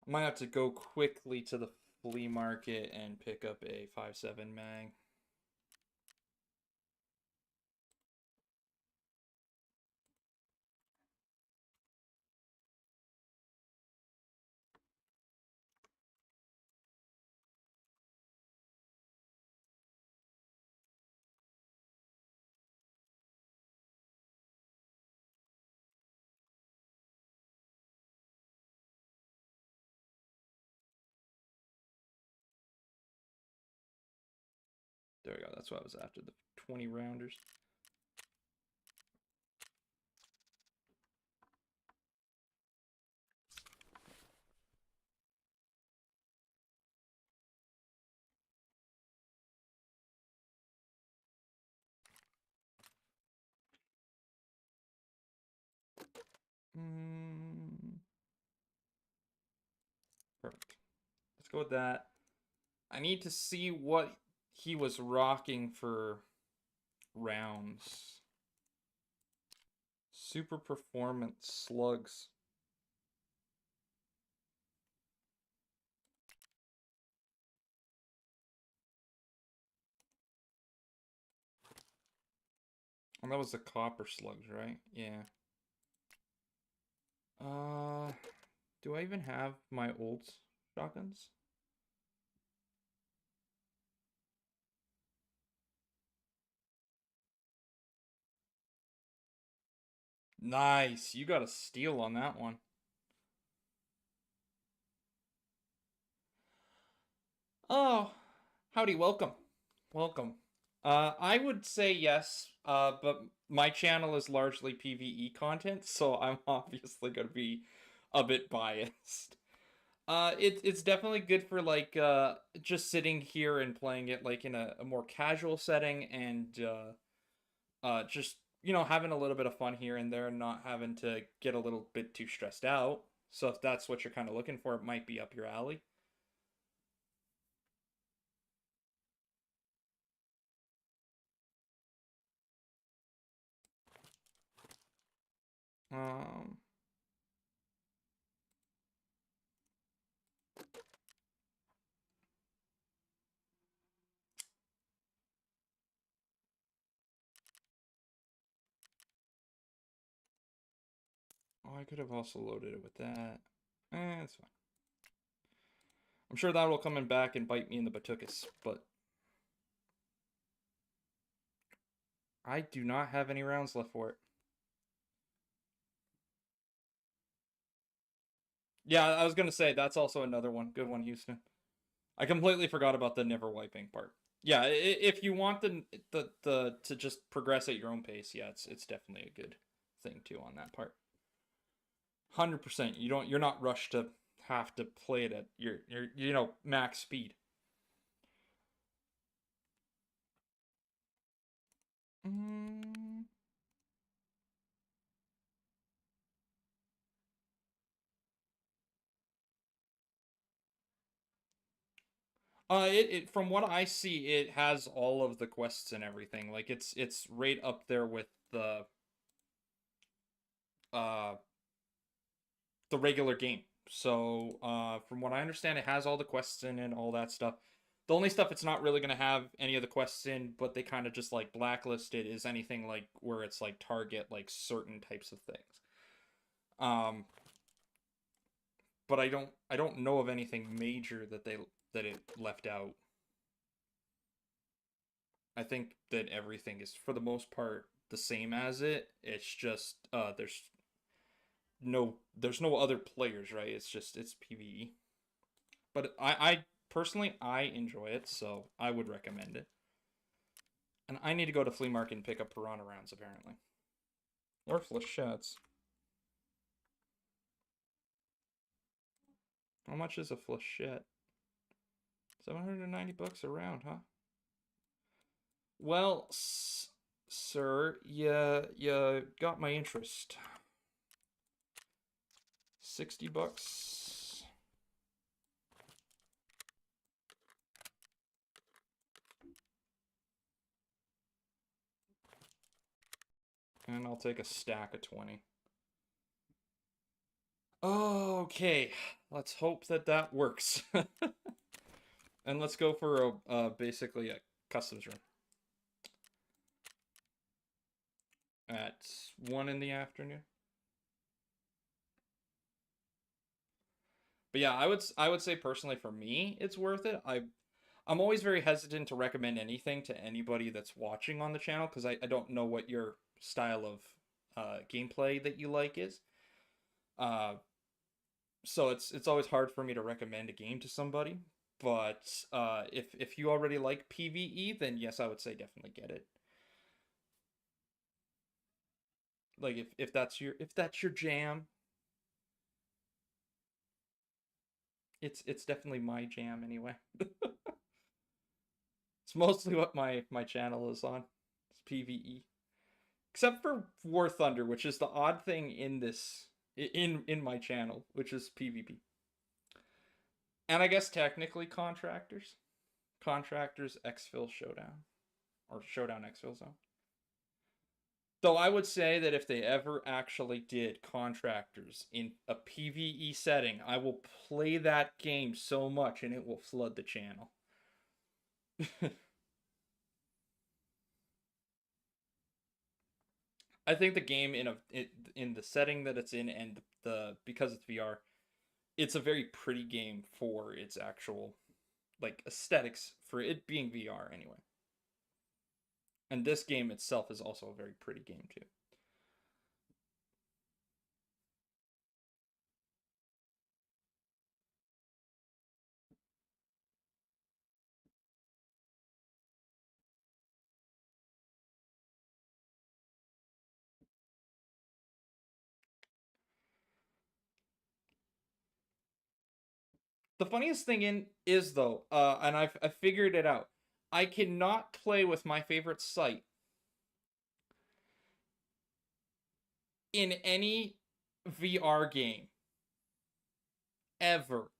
I might have to go quickly to the flea market and pick up a 5.7 mag. There we go. That's what I was after, the 20 rounders. Perfect. Let's go with that. I need to see what he was rocking for rounds. Super performance slugs. And that was the copper slugs, right? Yeah. Do I even have my old shotguns? Nice. You got a steal on that one. Oh, howdy, welcome. Welcome. I would say yes, but my channel is largely PvE content, so I'm obviously going to be a bit biased. It's definitely good for like just sitting here and playing it like in a more casual setting and just you know, having a little bit of fun here and there and not having to get a little bit too stressed out. So if that's what you're kind of looking for, it might be up your alley. Um, oh, I could have also loaded it with that. It's fine. I'm sure that will come in back and bite me in the batukus, but I do not have any rounds left for it. Yeah, I was gonna say that's also another one. Good one, Houston. I completely forgot about the never wiping part. Yeah, if you want the to just progress at your own pace, yeah, it's definitely a good thing too on that part. 100%. You're not rushed to have to play it at your max speed. Mm. It from what I see, it has all of the quests and everything. Like it's right up there with uh the regular game. So from what I understand, it has all the quests in and all that stuff. The only stuff it's not really gonna have any of the quests in, but they kind of just like blacklisted is anything like where it's like target like certain types of things. Um, but I don't know of anything major that it left out. I think that everything is for the most part the same as it. It's just there's no other players, right? It's PvE. But I personally I enjoy it, so I would recommend it. And I need to go to flea market and pick up piranha rounds apparently. Or flechettes. How much is a flechette? $790 a round, huh? Well, sir, you got my interest. $60. And I'll take a stack of 20. Okay, let's hope that that works. And let's go for basically a customs run at 1 in the afternoon. But yeah, I would say personally for me, it's worth it. I'm always very hesitant to recommend anything to anybody that's watching on the channel because I don't know what your style of gameplay that you like is. Uh, so it's always hard for me to recommend a game to somebody. But if you already like PvE, then yes, I would say definitely get it. Like if that's your jam, it's definitely my jam anyway. It's mostly what my channel is on. It's PvE. Except for War Thunder, which is the odd thing in this in my channel, which is PvP. And I guess technically contractors. Contractors Exfil Showdown. Or Showdown Exfil Zone. Though I would say that if they ever actually did contractors in a PvE setting, I will play that game so much and it will flood the channel. I think the game in the setting that it's in and the because it's VR, it's a very pretty game for its actual like aesthetics for it being VR anyway. And this game itself is also a very pretty game too. The funniest thing in is though, and I figured it out. I cannot play with my favorite site in any VR game ever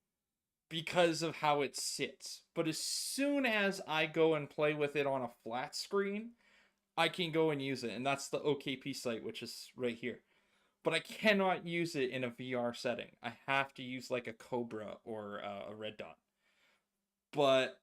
because of how it sits. But as soon as I go and play with it on a flat screen, I can go and use it. And that's the OKP site, which is right here. But I cannot use it in a VR setting. I have to use like a Cobra or a Red Dot. But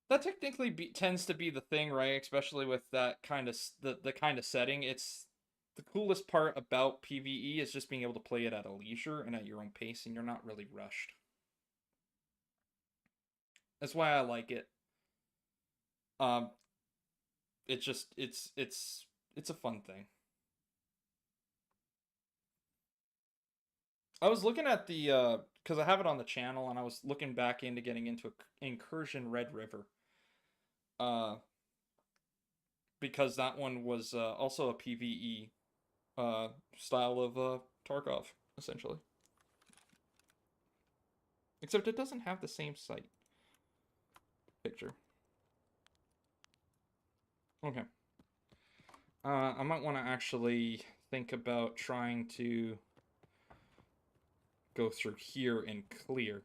that technically tends to be the thing, right? Especially with that kind of the kind of setting. It's the coolest part about PvE is just being able to play it at a leisure and at your own pace, and you're not really rushed. That's why I like it. Um, it's just it's a fun thing. I was looking at the because I have it on the channel, and I was looking back into getting into Incursion Red River. Uh, because that one was also a PvE style of Tarkov, essentially. Except it doesn't have the same site picture. Okay. I might want to actually think about trying to go through here and clear.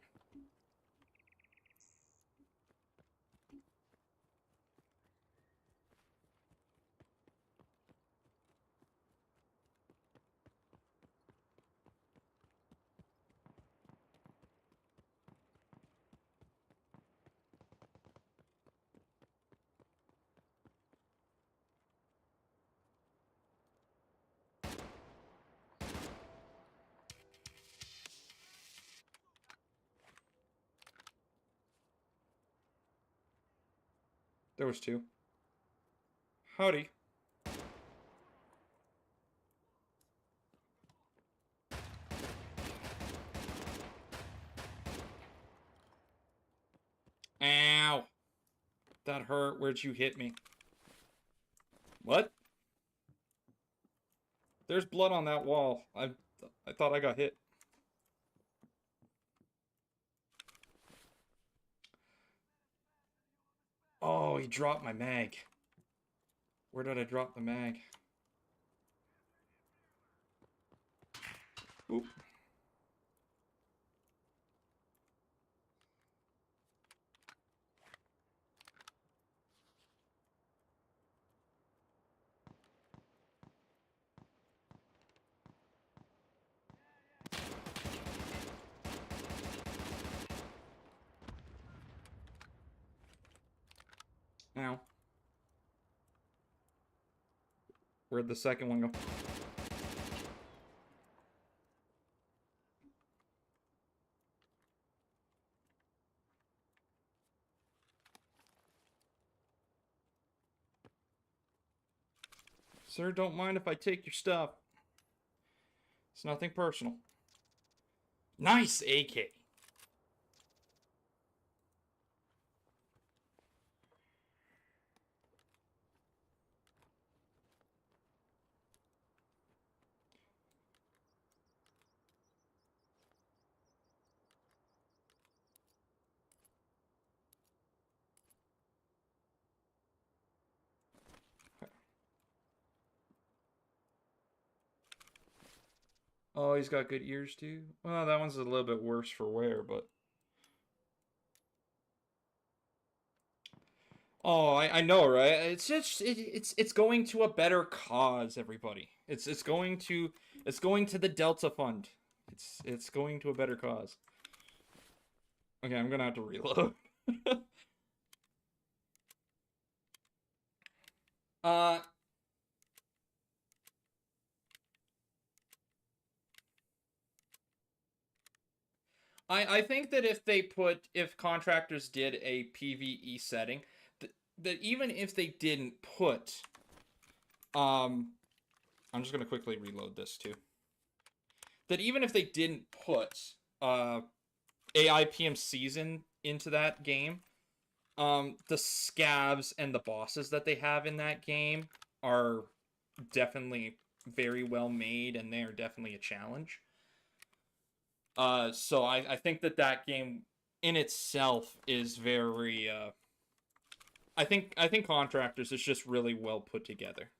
There was two. Howdy. Ow. That hurt. Where'd you hit me? What? There's blood on that wall. I thought I got hit. Oh, he dropped my mag. Where did I drop the mag? Oop. Ow. Where'd the second one go? Sir, don't mind if I take your stuff. It's nothing personal. Nice AK. Oh, he's got good ears too. Well, that one's a little bit worse for wear, but oh, I know, right? It's just it's going to a better cause, everybody. It's going to the Delta Fund. It's going to a better cause. Okay, I'm gonna have to reload. uh, I think that if contractors did a PvE setting, that even if they didn't put I'm just gonna quickly reload this too. That even if they didn't put AI PM season into that game, the scavs and the bosses that they have in that game are definitely very well made, and they are definitely a challenge. So I think that game in itself is very. I think Contractors is just really well put together.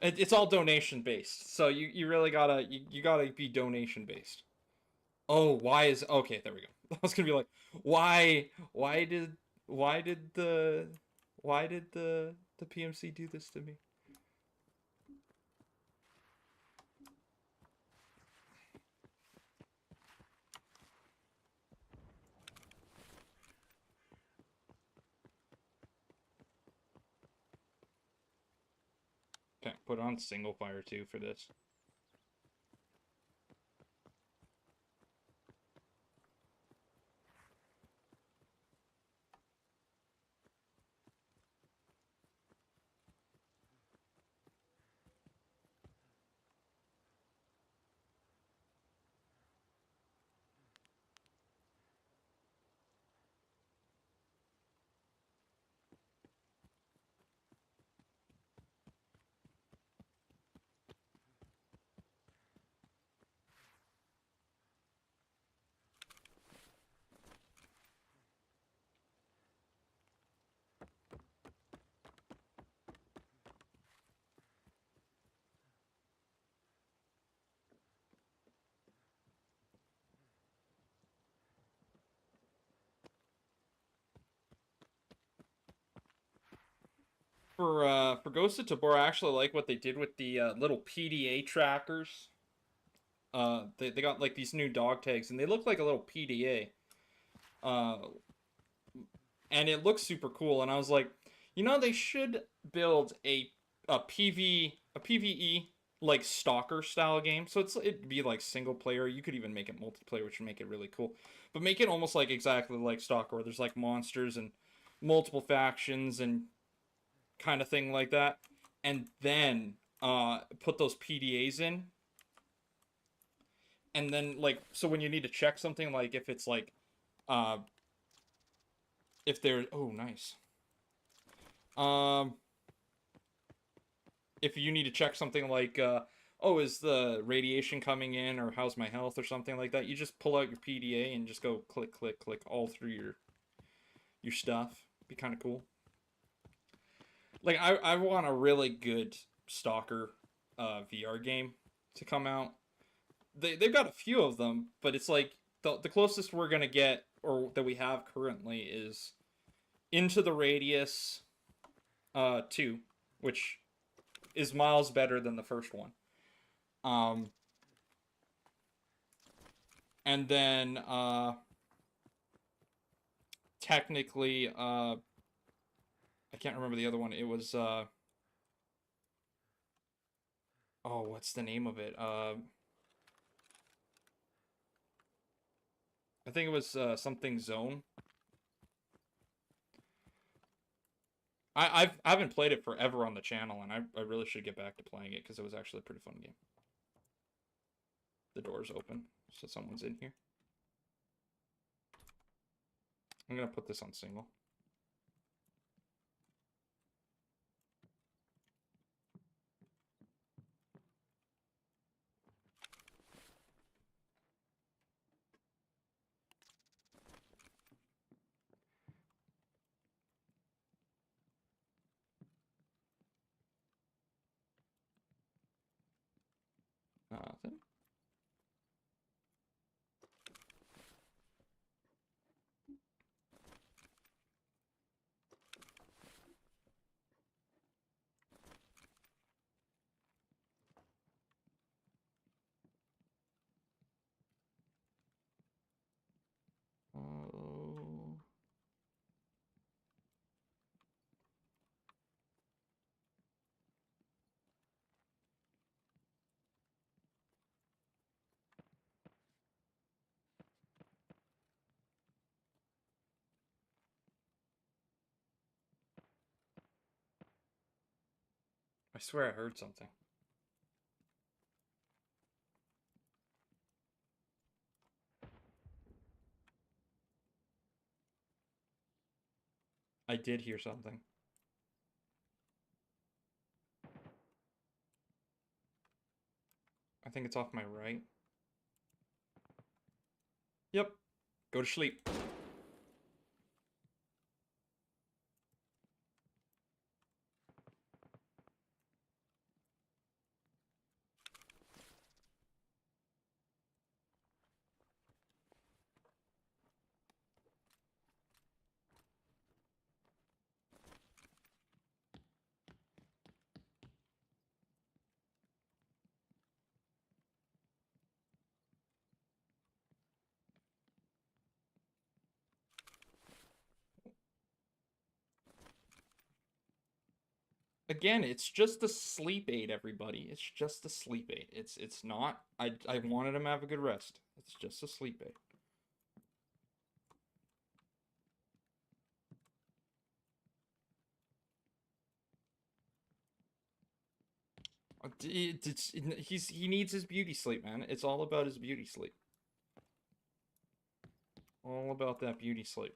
It's all donation based, so you really gotta you gotta be donation based. Oh, why is okay? There we go. I was gonna be like, why did why did the why did the PMC do this to me? Okay, put on single fire too for this. For Ghost of Tabor, I actually like what they did with the little PDA trackers. They got like these new dog tags, and they look like a little PDA. Uh, and it looks super cool. And I was like, they should build a PVE like stalker style game. So it'd be like single player. You could even make it multiplayer, which would make it really cool. But make it almost like exactly like Stalker, where there's like monsters and multiple factions and kind of thing like that. And then put those PDAs in. And then like so when you need to check something, like if it's like uh if there's oh nice. Um if you need to check something like oh, is the radiation coming in, or how's my health, or something like that, you just pull out your PDA and just go click click click all through your stuff. Be kind of cool. Like I want a really good Stalker VR game to come out. They've got a few of them, but it's like the closest we're gonna get, or that we have currently, is Into the Radius 2, which is miles better than the first one. Um, and then technically, I can't remember the other one. It was oh, what's the name of it? I think it was something Zone. I haven't played it forever on the channel, and I really should get back to playing it because it was actually a pretty fun game. The door's open, so someone's in here. I'm gonna put this on single. Then oh, I swear I heard something. I did hear something. think it's off my right. Yep. Go to sleep. Again, it's just a sleep aid, everybody. It's just a sleep aid. It's not. I wanted him to have a good rest. It's just a sleep aid. He needs his beauty sleep, man. It's all about his beauty sleep. All about that beauty sleep.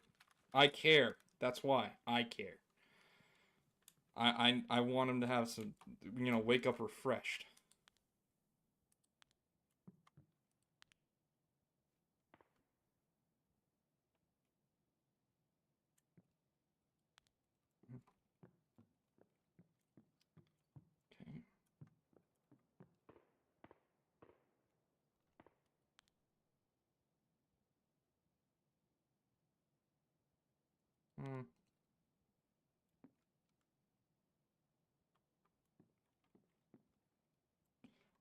I care. That's why I care. I want him to have some, wake up refreshed. Okay. Hmm.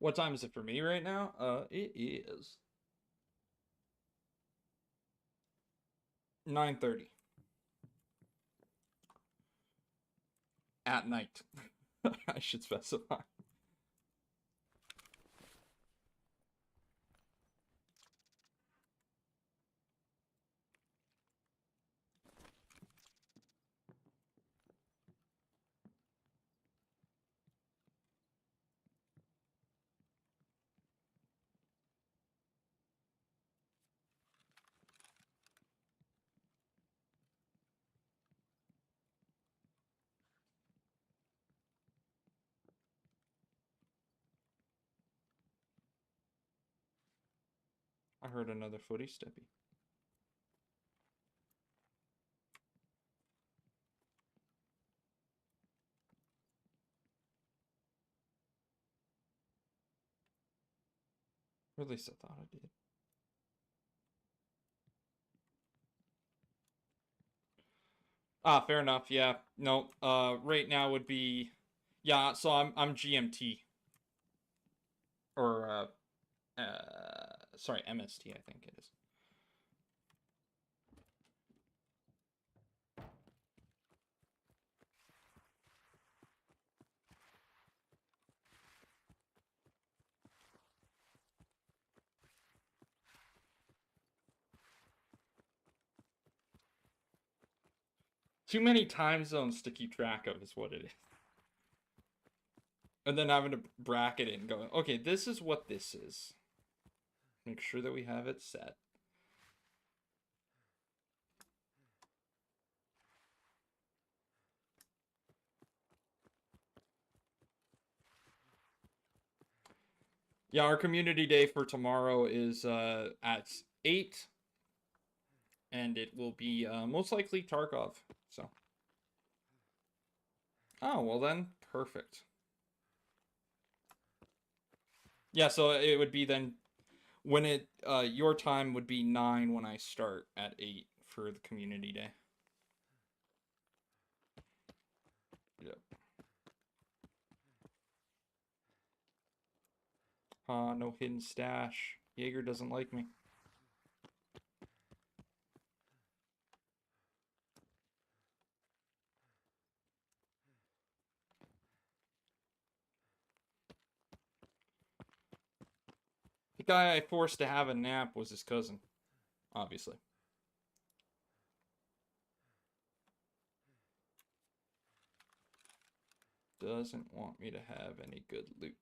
What time is it for me right now? It is 9:30 at night. I should specify. I heard another footy steppy. Or at least I thought I did. Ah, fair enough. Yeah. No. Right now would be, yeah. So I'm GMT or sorry, MST. I think it is. Too many time zones to keep track of is what it is. And then having to bracket it and go, okay, this is what this is. Make sure that we have it set. Yeah, our community day for tomorrow is at 8. And it will be most likely Tarkov. So. Oh, well then, perfect. Yeah, so it would be then when it your time would be 9 when I start at 8 for the community day. Yep. No hidden stash. Jaeger doesn't like me. The guy I forced to have a nap was his cousin, obviously. Doesn't want me to have any good loot.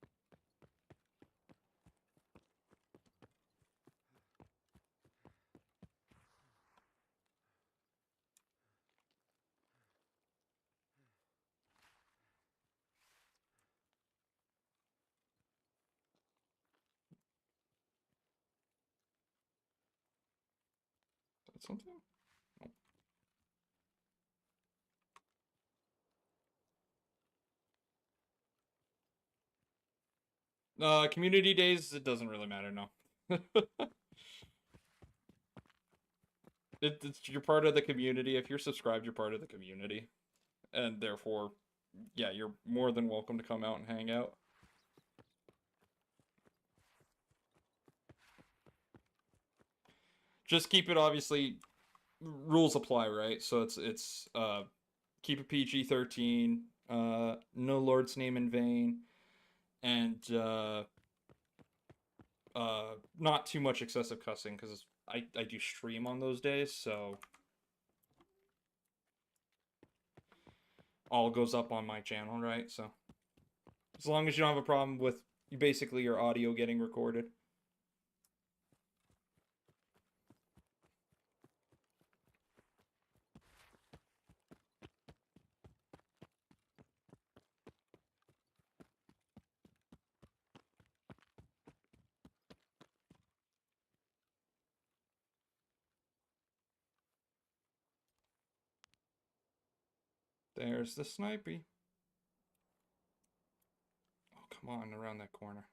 That's something? Community days, it doesn't really matter, no. You're part of the community. If you're subscribed, you're part of the community. And therefore, yeah, you're more than welcome to come out and hang out. Just keep it, obviously, rules apply, right? So it's keep it PG-13, no Lord's name in vain, and not too much excessive cussing, because I do stream on those days, so all goes up on my channel, right? So as long as you don't have a problem with basically your audio getting recorded. There's the snipey. Oh, come on, around that corner.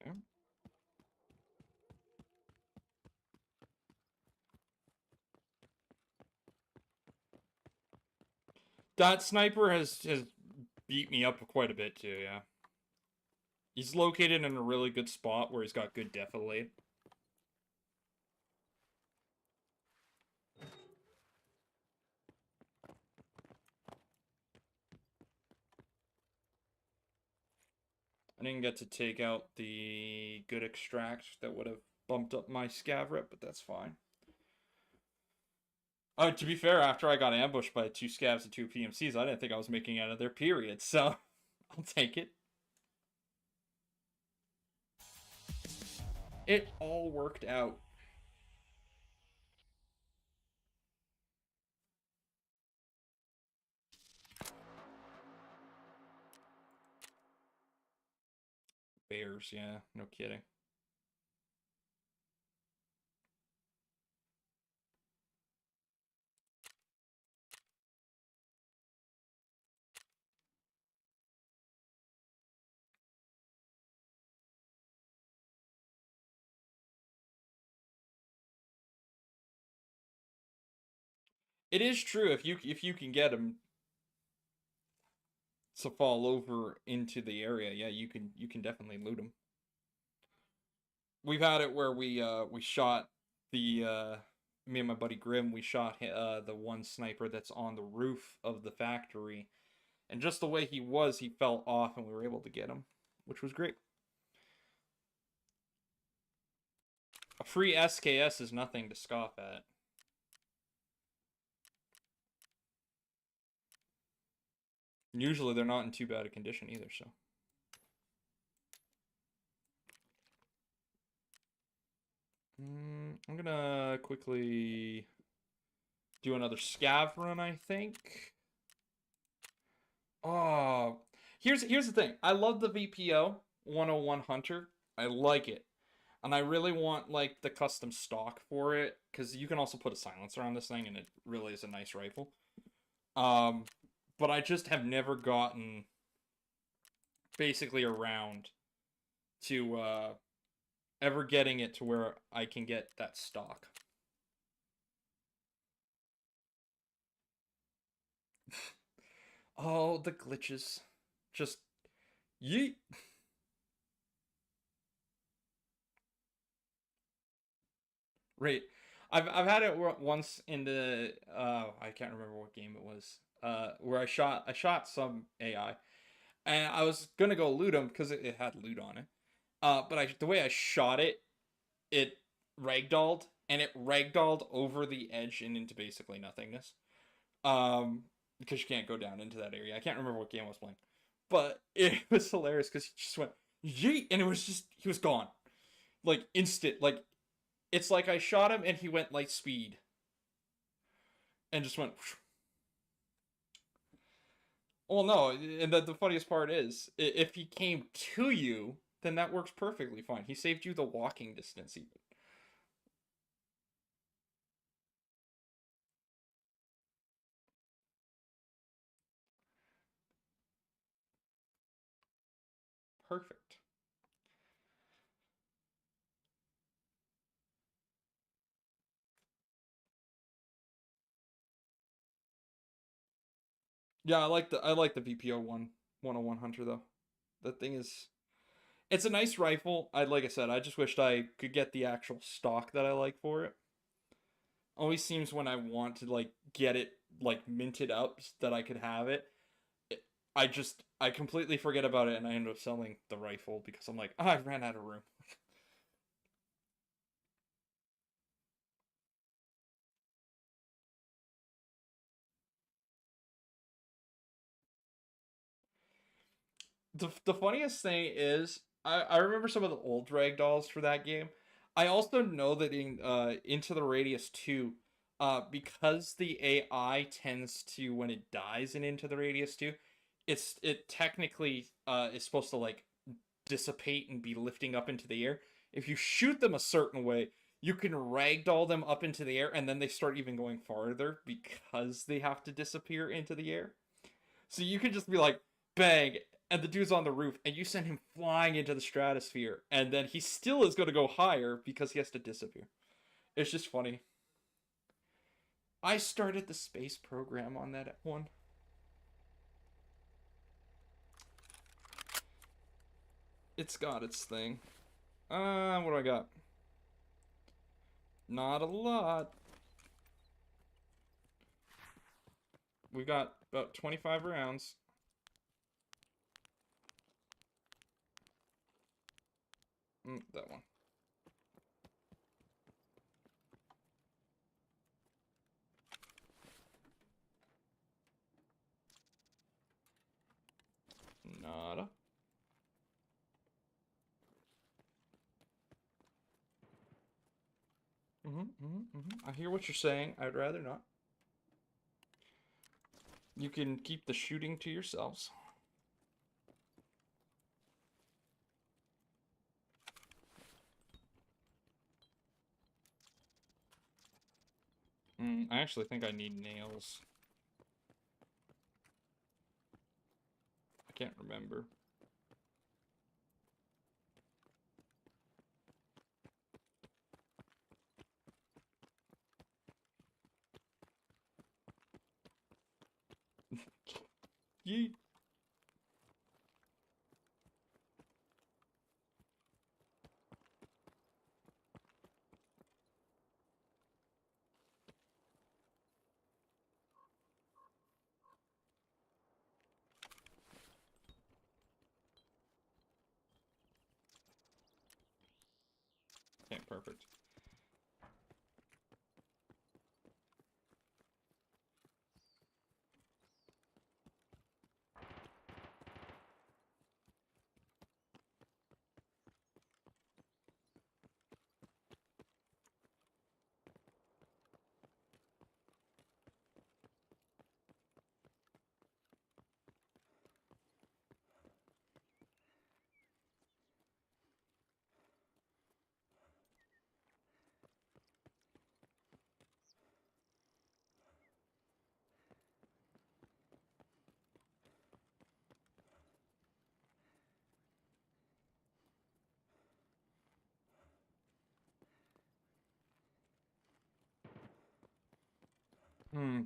Yeah. That sniper has beat me up quite a bit too, yeah. He's located in a really good spot where he's got good defilade. I didn't get to take out the good extract that would have bumped up my scav rep, but that's fine. To be fair, after I got ambushed by 2 scavs and 2 PMCs, I didn't think I was making out of their period, so I'll take it. It all worked out. Bears, yeah, no kidding. It is true if you can get them to fall over into the area, yeah, you can definitely loot them. We've had it where we shot the me and my buddy Grim, we shot the one sniper that's on the roof of the factory, and just the way he fell off, and we were able to get him, which was great. A free SKS is nothing to scoff at. Usually they're not in too bad a condition either, so. I'm gonna quickly do another scav run, I think. Oh, here's the thing. I love the VPO 101 Hunter. I like it. And I really want like the custom stock for it, because you can also put a silencer on this thing and it really is a nice rifle. But I just have never gotten basically around to ever getting it to where I can get that stock. Oh, the glitches. Just yeet. Right. I've had it once in the I can't remember what game it was. Where I shot some AI, and I was gonna go loot him because it had loot on it. But the way I shot it, it ragdolled, and it ragdolled over the edge and into basically nothingness. Because you can't go down into that area. I can't remember what game I was playing, but it was hilarious because he just went yeet, and it was just he was gone, like instant. Like it's like I shot him and he went light speed, and just went. Well, no, and the funniest part is if he came to you, then that works perfectly fine. He saved you the walking distance even. Perfect. Yeah, I like the VPO 101 Hunter though. That thing is it's a nice rifle. Like I said, I just wished I could get the actual stock that I like for it. Always seems when I want to like get it like minted up so that I could have it, I completely forget about it and I end up selling the rifle because I'm like, I ran out of room. The funniest thing is I remember some of the old rag dolls for that game. I also know that in Into the Radius 2, because the AI tends to when it dies in Into the Radius 2, it technically is supposed to like dissipate and be lifting up into the air. If you shoot them a certain way, you can ragdoll them up into the air and then they start even going farther because they have to disappear into the air. So you can just be like, bang, and the dude's on the roof, and you send him flying into the stratosphere, and then he still is going to go higher because he has to disappear. It's just funny. I started the space program on that one. It's got its thing. What do I got? Not a lot. We got about 25 rounds. That one. Nada. I hear what you're saying. I'd rather not. You can keep the shooting to yourselves. I actually think I need nails. I can't remember. Yeet. Okay, perfect.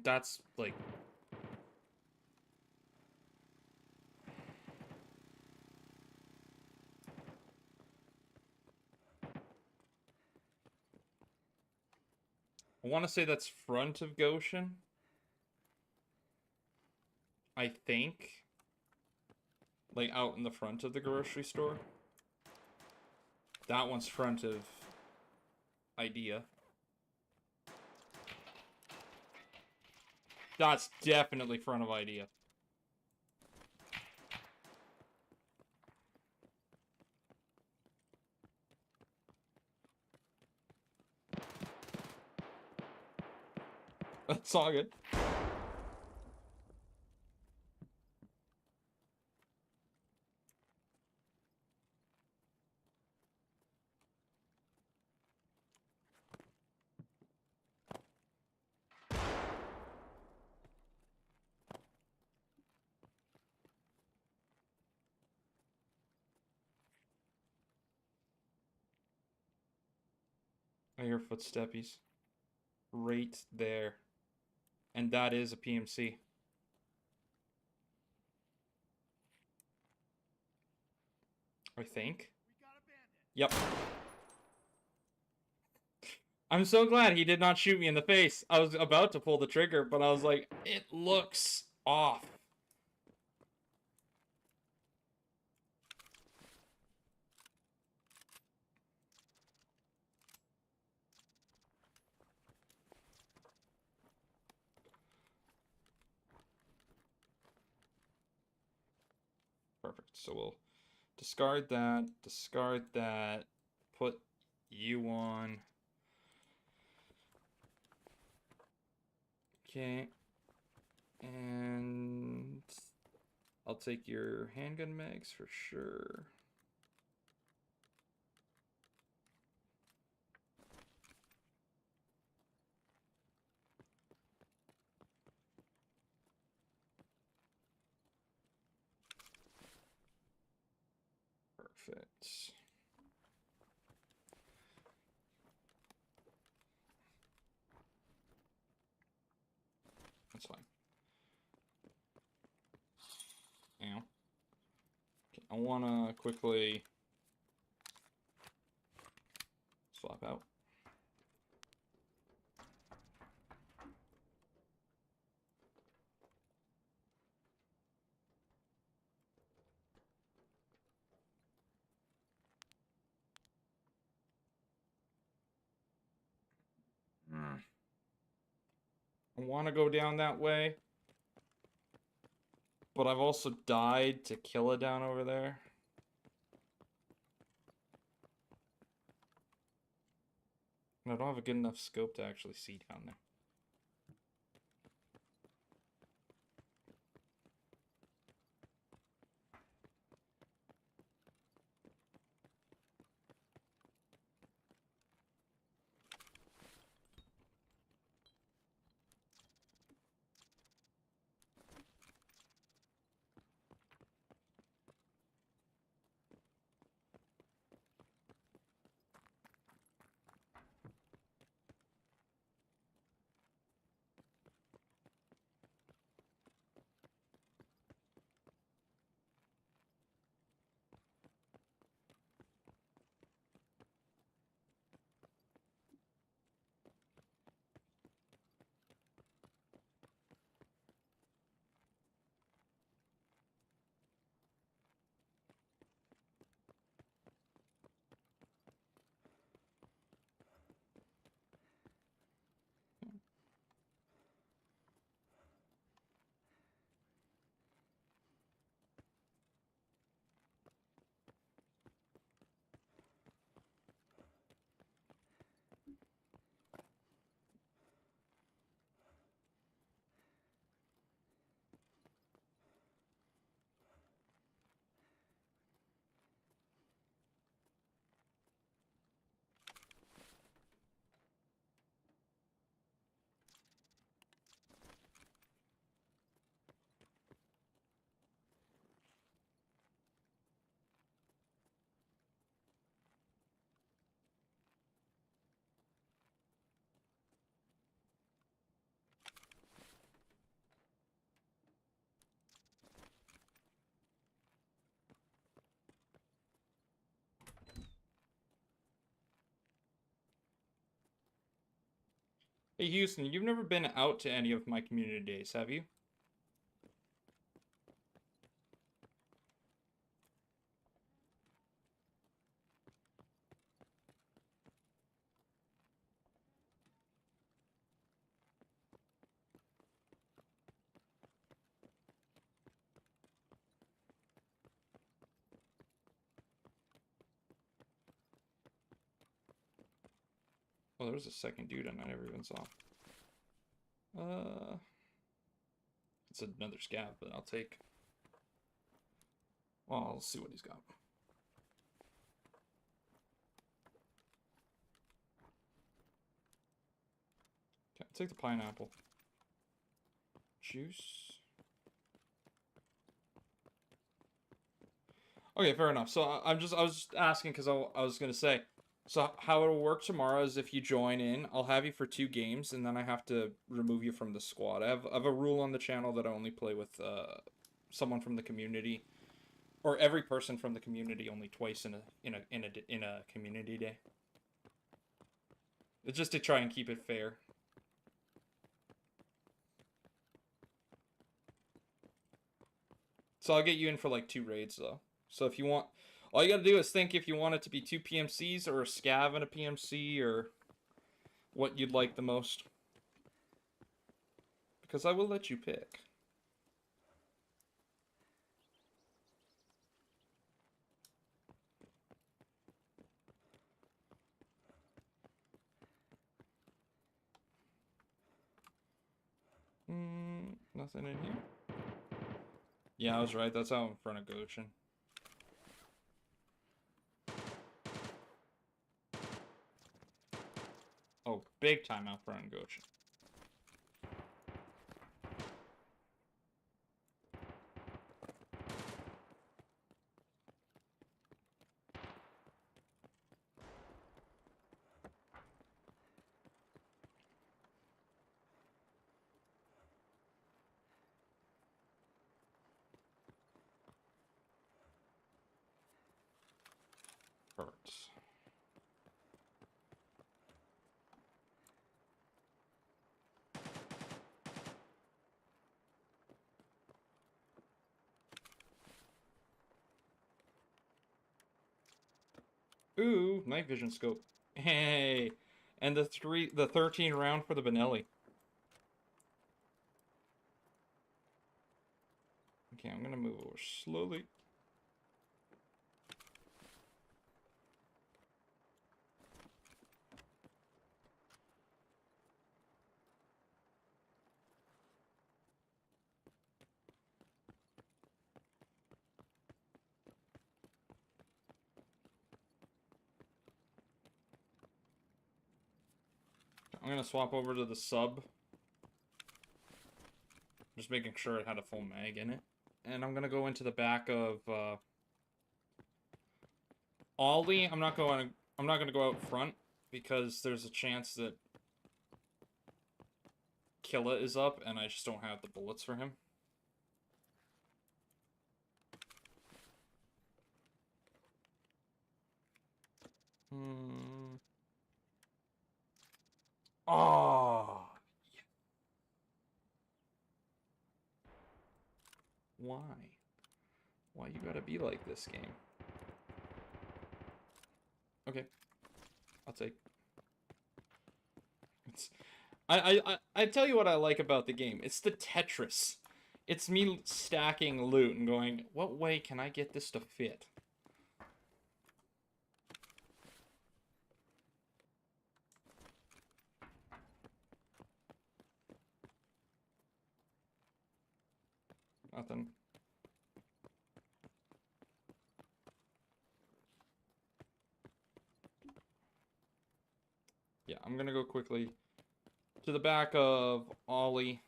That's like I want to say that's front of Goshen. I think. Like out in the front of the grocery store. That one's front of idea. That's definitely front of idea. That's all good. I hear footsteppies. Right there. And that is a PMC. I think. Yep. I'm so glad he did not shoot me in the face. I was about to pull the trigger, but I was like, it looks off. Perfect. So we'll discard that, put you on. Okay. And I'll take your handgun mags for sure. Perfect. That's fine. Ow. Okay, I wanna quickly swap out. I want to go down that way, but I've also died to kill it down over there. And I don't have a good enough scope to actually see down there. Hey Houston, you've never been out to any of my community days, have you? Oh, there's a second dude and I never even saw. It's another scav, but I'll take. Well, I'll see what he's got. Okay, I'll take the pineapple. Juice. Okay, fair enough. So I was just asking because I was gonna say. So how it'll work tomorrow is if you join in, I'll have you for 2 games, and then I have to remove you from the squad. I have a rule on the channel that I only play with someone from the community, or every person from the community only twice in a community day. It's just to try and keep it fair. So I'll get you in for like 2 raids though. So if you want, all you gotta do is think if you want it to be 2 PMCs or a scav and a PMC or what you'd like the most. Because I will let you pick. Nothing in here. Yeah, I was right. That's out in front of Goshen. Oh, big time out front of Goshen. Perfect. Ooh, night vision scope. Hey, and the 13 round for the Benelli. Okay, I'm gonna move over slowly. I'm gonna swap over to the sub. Just making sure it had a full mag in it. And I'm gonna go into the back of Ollie. I'm not gonna go out front because there's a chance that Killa is up and I just don't have the bullets for him. Oh. Why? Why you gotta be like this game? Okay. I'll take. It's I tell you what I like about the game. It's the Tetris. It's me stacking loot and going, what way can I get this to fit? Nothing. Yeah, I'm gonna go quickly to the back of Ollie,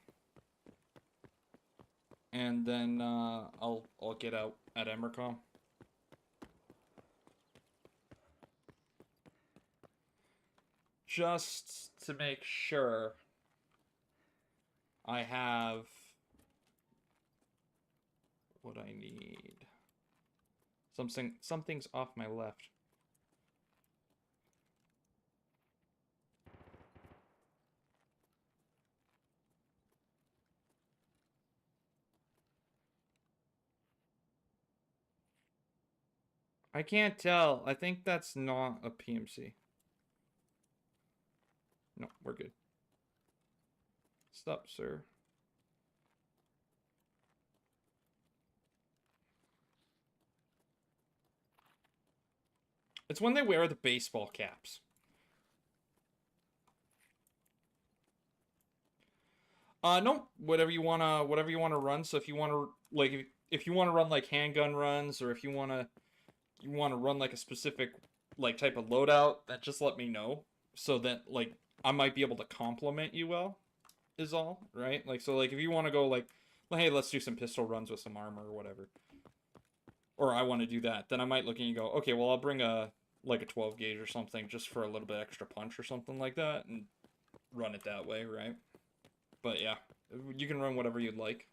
and then I'll get out at Emercom. Just to make sure I have what I need. Something's off my left. I can't tell. I think that's not a PMC. No, we're good. Stop, sir. It's when they wear the baseball caps. No, whatever you wanna run. So if you wanna like if you wanna run like handgun runs, or if you wanna run like a specific like type of loadout, that just let me know so that like I might be able to complement you well. Is all right. Like so, like if you want to go like, hey, let's do some pistol runs with some armor or whatever, or I want to do that, then I might look and you go, okay, well I'll bring a like a 12 gauge or something just for a little bit extra punch or something like that, and run it that way, right? But yeah, you can run whatever you'd like.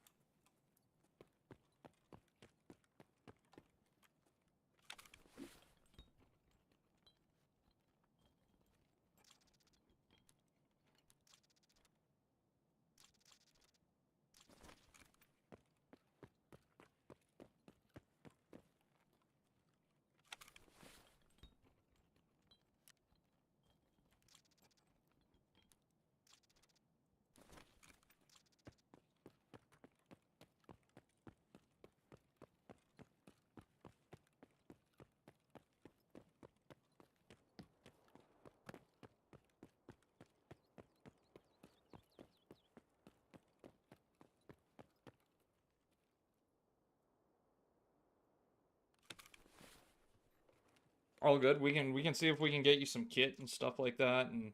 All good. We can see if we can get you some kit and stuff like that, and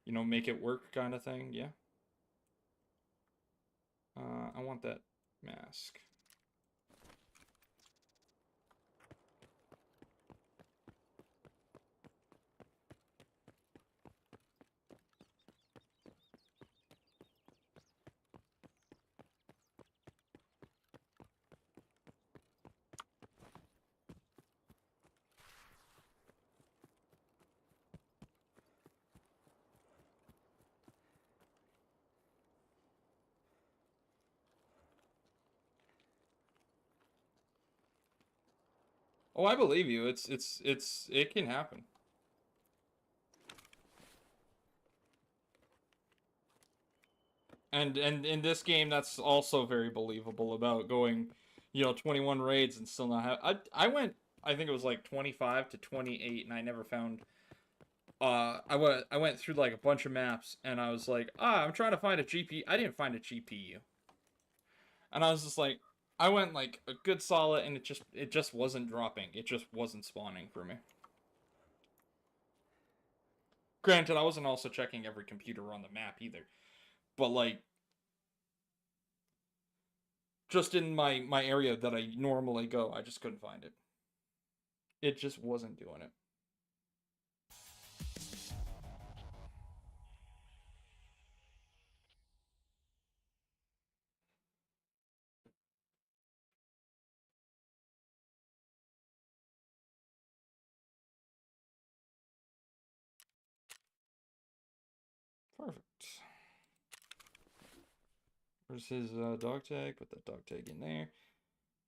make it work, kind of thing. Yeah. I want that mask. Oh, I believe you. It can happen. And in this game, that's also very believable about going, 21 raids and still not have. I went. I think it was like 25 to 28, and I never found. I went through like a bunch of maps, and I was like, I'm trying to find a GP. I didn't find a GPU, and I was just like, I went like a good solid, and it just wasn't dropping. It just wasn't spawning for me. Granted, I wasn't also checking every computer on the map either, but like just in my area that I normally go, I just couldn't find it. It just wasn't doing it. Perfect. Where's his dog tag? Put that dog tag in there.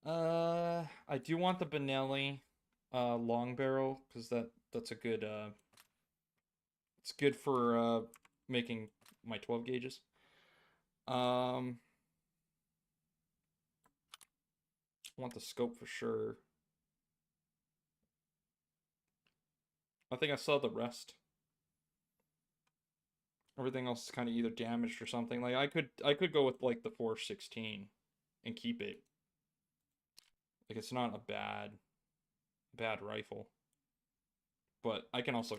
I do want the Benelli long barrel because that's a good it's good for making my 12 gauges. I want the scope for sure. I think I saw the rest. Everything else is kind of either damaged or something. Like I could go with like the 416 and keep it. Like it's not a bad rifle. But I can also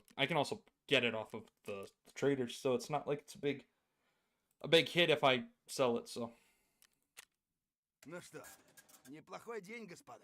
get it off of the traders, so it's not like it's a big hit if I sell it, so. Ну что, неплохой день, господа.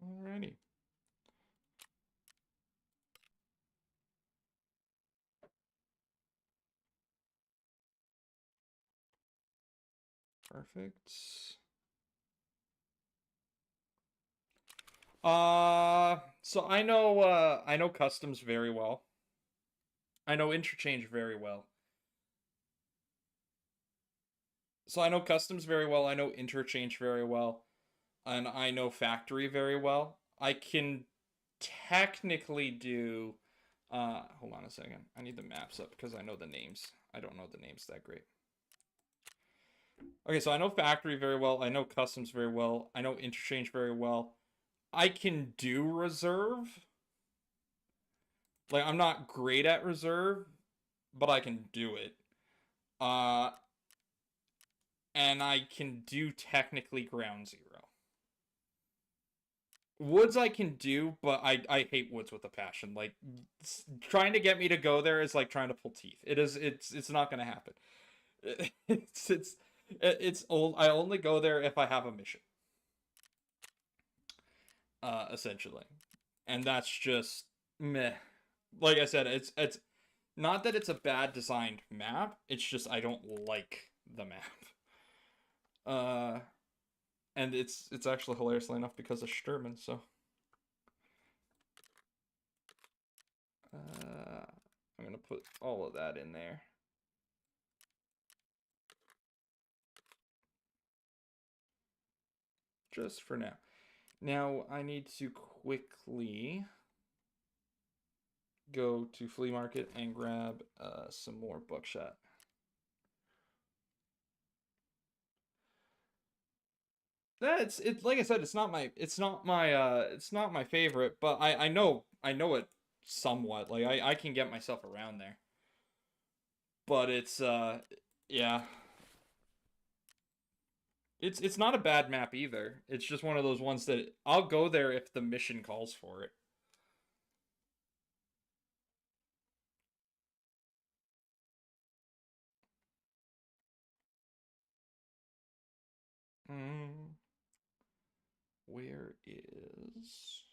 Alrighty. Perfect. So I know customs very well. I know interchange very well. So I know customs very well, I know interchange very well, and I know factory very well. I can technically do hold on a second. I need the maps up because I know the names. I don't know the names that great. Okay, so I know factory very well, I know customs very well, I know interchange very well. I can do reserve. Like, I'm not great at reserve, but I can do it. Uh, and I can do technically ground zero. Woods I can do, but I hate woods with a passion. Like, trying to get me to go there is like trying to pull teeth. It's not gonna happen. It's old. I only go there if I have a mission. Essentially, and that's just meh. Like I said, it's not that it's a bad designed map. It's just I don't like the map. Uh, and it's actually hilariously enough because of Sturman. So, I'm gonna put all of that in there. Just for now. Now I need to quickly go to flea market and grab some more buckshot. That's it. Like I said, it's not my favorite, but I know it somewhat. Like I can get myself around there. But it's yeah. It's not a bad map either. It's just one of those ones that I'll go there if the mission calls for it. Hmm. Where is?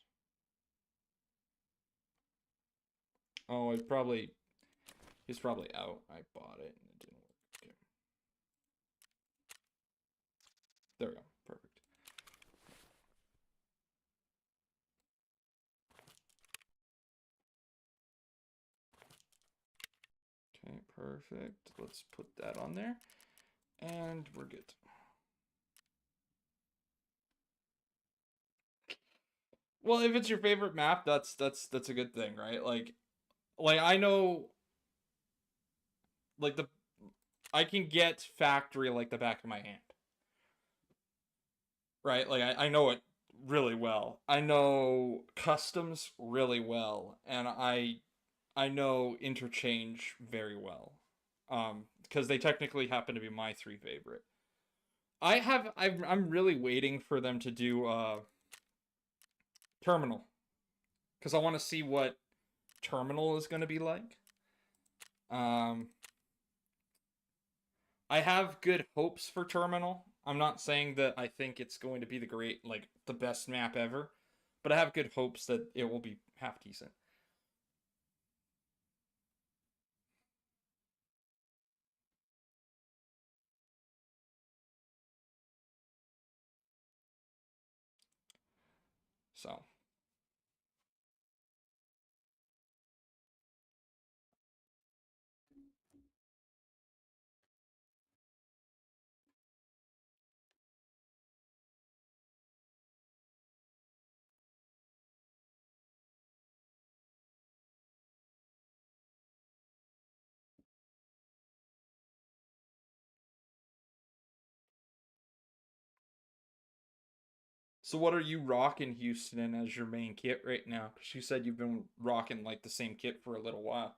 Oh, he's probably out. I bought it and it didn't work. Okay. There we go. Perfect. Okay, perfect. Let's put that on there. And we're good. Well, if it's your favorite map, that's a good thing, right? Like I know like the I can get factory like the back of my hand. Right? Like I know it really well. I know customs really well, and I know interchange very well. Because they technically happen to be my three favorite. I'm really waiting for them to do terminal, because I want to see what terminal is going to be like. Um, I have good hopes for terminal. I'm not saying that I think it's going to be the best map ever, but I have good hopes that it will be half decent. So, so what are you rocking Houston in as your main kit right now? Because you said you've been rocking like the same kit for a little while.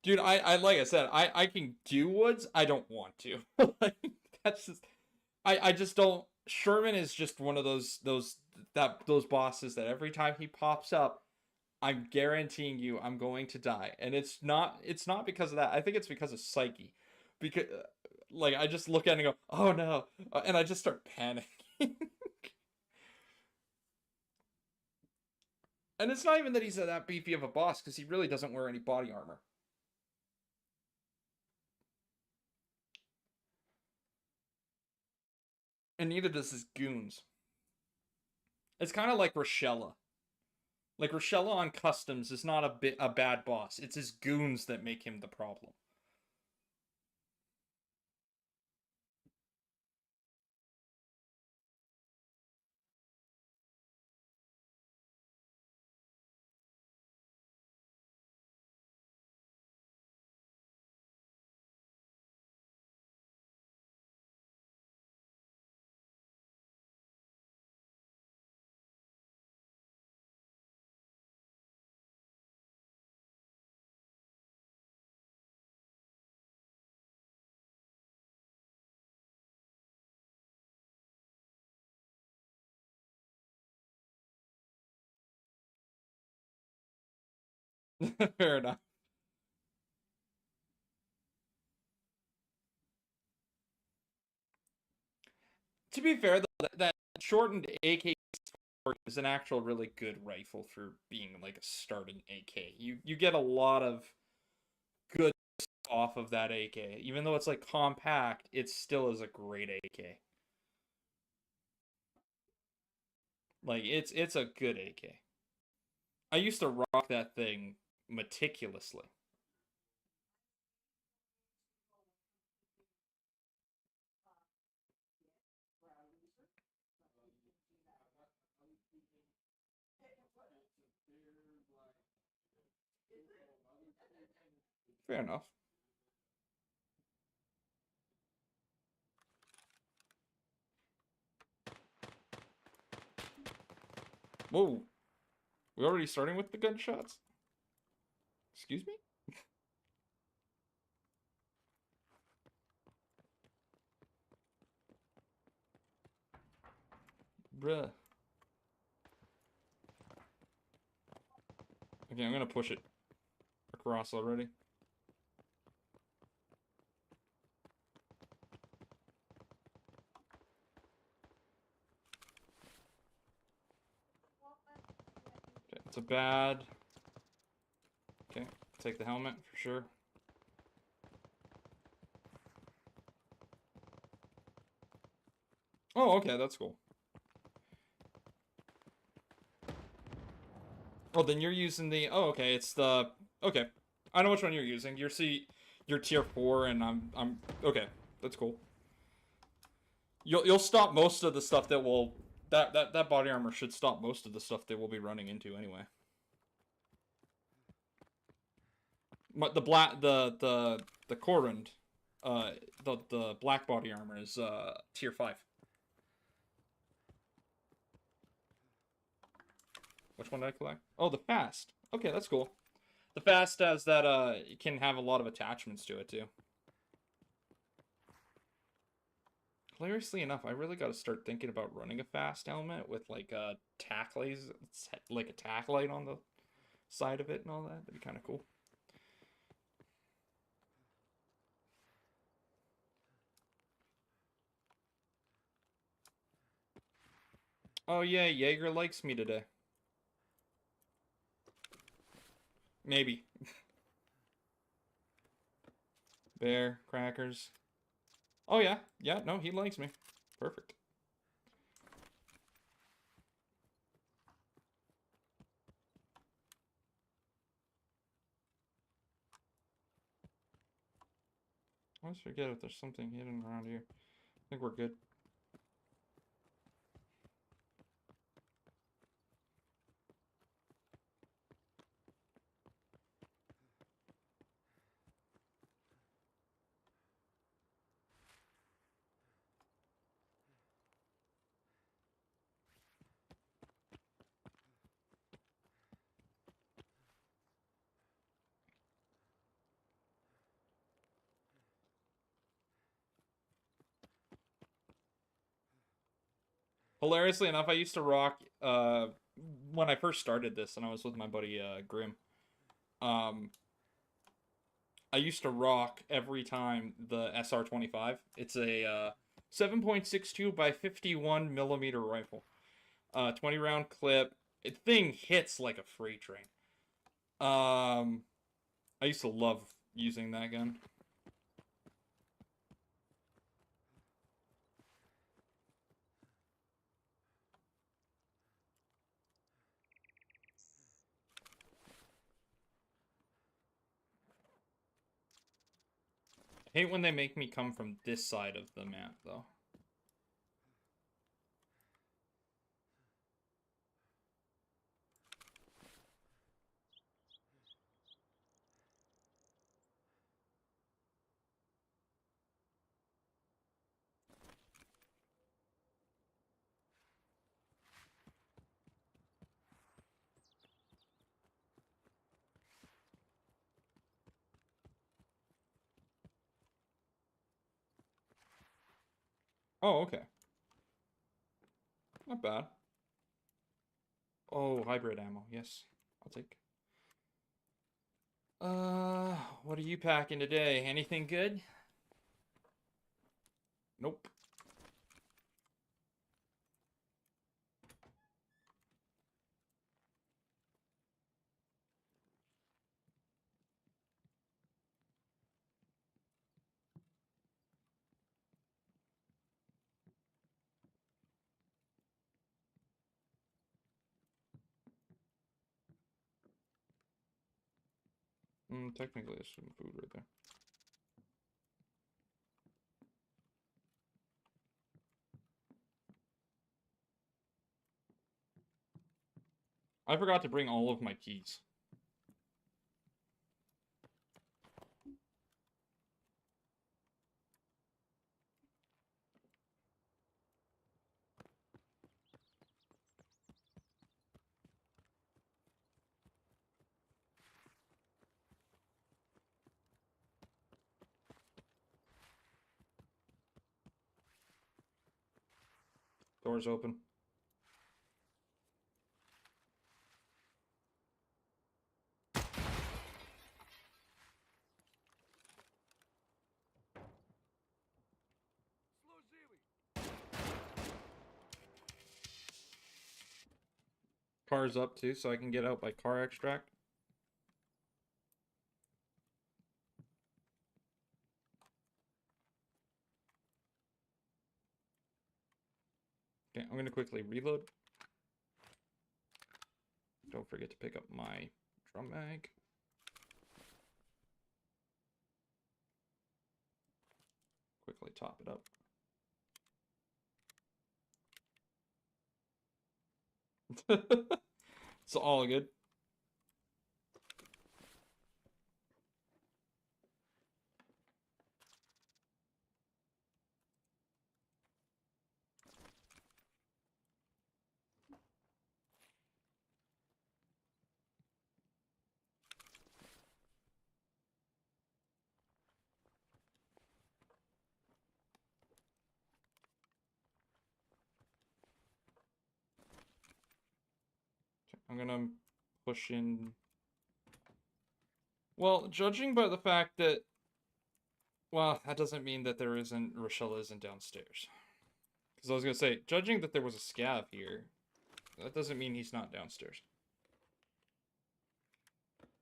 Dude, I like I said, I can do woods. I don't want to. Like that's just I just don't. Sherman is just one of those bosses that every time he pops up, I'm guaranteeing you I'm going to die. And it's not because of that. I think it's because of psyche. Because like I just look at it and go, "Oh no." And I just start panicking. And it's not even that he's that beefy of a boss cuz he really doesn't wear any body armor. And neither does his goons. It's kind of like Rochella. Like Rochella on customs is not a bad boss. It's his goons that make him the problem. Fair enough. To be fair, though, that shortened AK is an actual really good rifle for being like a starting AK. You get a lot of good off of that AK. Even though it's like compact, it still is a great AK. Like it's a good AK. I used to rock that thing meticulously. Fair enough. Whoa. We already starting with the gunshots? Excuse me? Bruh. Okay, I'm gonna push it across already. Okay, it's a bad. Okay, take the helmet for sure. Oh, okay, that's cool. Oh, then you're using the. Oh, okay, it's the. Okay, I know which one you're using. You're tier 4, and I'm. Okay, that's cool. You'll stop most of the stuff that will. That body armor should stop most of the stuff they will be running into anyway. But the Corund, the black body armor is tier 5. Which one did I collect? Oh, the fast. Okay, that's cool. The fast has that it can have a lot of attachments to it too. Hilariously enough, I really got to start thinking about running a fast helmet with like a tack laser, like a tack light on the side of it and all that. That'd be kind of cool. Oh yeah, Jaeger likes me today. Maybe. Bear, crackers. Oh yeah, yeah, no, he likes me. Perfect. I always forget if there's something hidden around here. I think we're good. Hilariously enough, I used to rock when I first started this, and I was with my buddy Grim. Um, I used to rock every time the SR-25. It's a 7.62 by 51 millimeter rifle, 20 round clip. It thing hits like a freight train. I used to love using that gun. Hate when they make me come from this side of the map, though. Oh, okay. Not bad. Oh, hybrid ammo. Yes, I'll take. What are you packing today? Anything good? Nope. Technically, there's some food right there. I forgot to bring all of my keys. Doors open. Car's up too, so I can get out by car extract. Okay, I'm gonna quickly reload. Don't forget to pick up my drum mag. Quickly top it up. It's all good. I'm gonna push in. Well, judging by the fact that, well, that doesn't mean that there isn't, Rochelle isn't downstairs. Because I was gonna say, judging that there was a scav here, that doesn't mean he's not downstairs. Okay.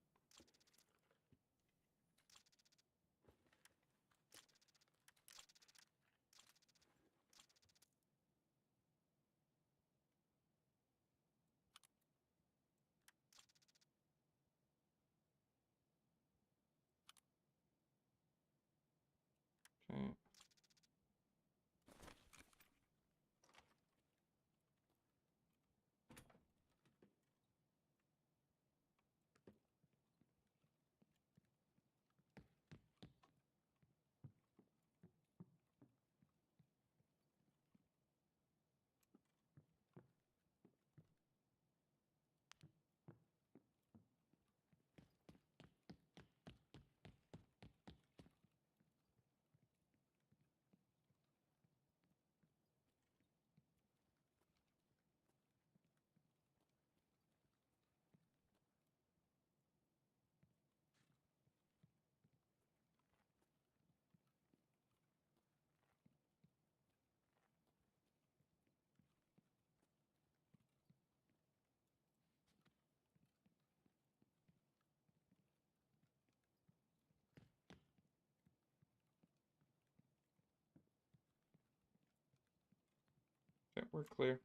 Okay, we're clear.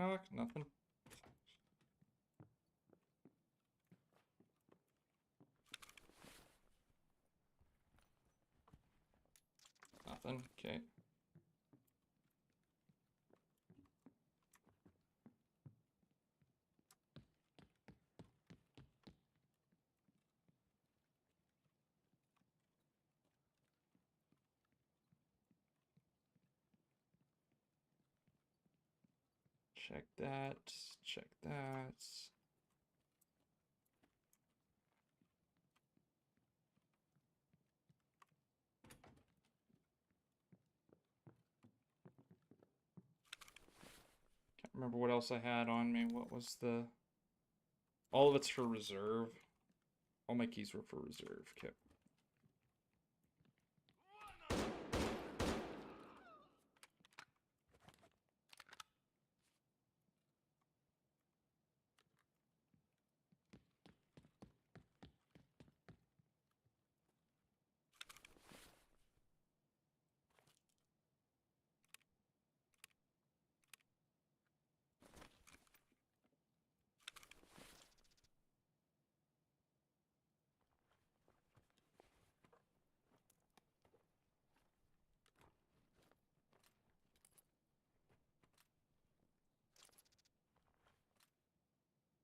knock. Nothing. Nothing. Okay. Check that. Check that. Can't remember what else I had on me. What was the... All of it's for reserve. All my keys were for reserve. Okay.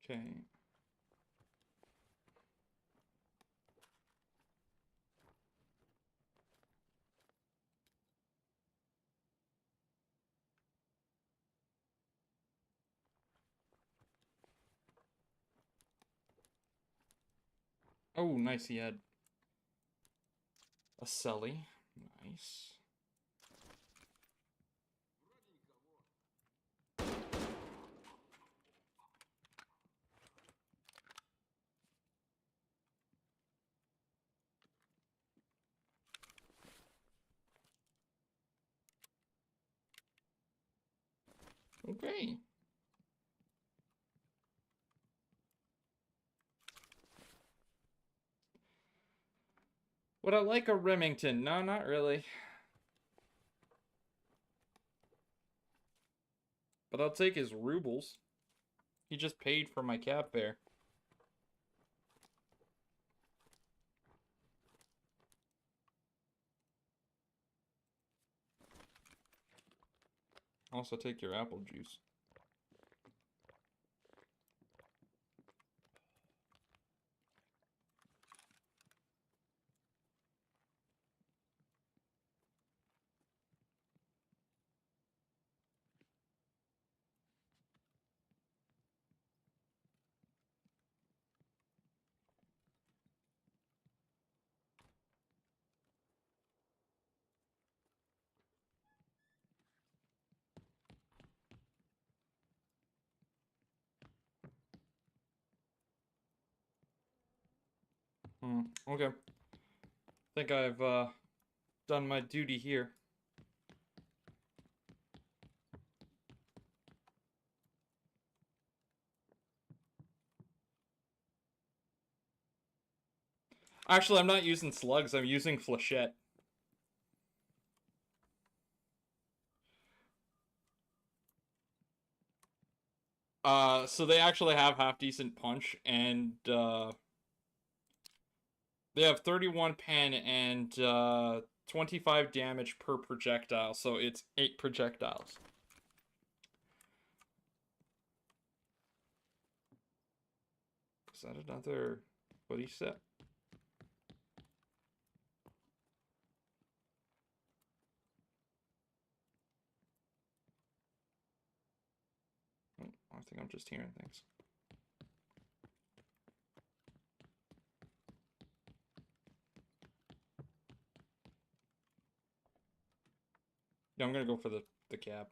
Okay. Oh, nice. He had a celly. Nice. Okay. Would I like a Remington? No, not really. But I'll take his rubles. He just paid for my cap there. Also take your apple juice. Okay. Think I've done my duty here. Actually, I'm not using slugs, I'm using flechette. So they actually have half-decent punch, and, they have 31 pen and, 25 damage per projectile, so it's 8 projectiles. Is that another buddy set? Oh, I think I'm just hearing things. Yeah, I'm gonna go for the cap.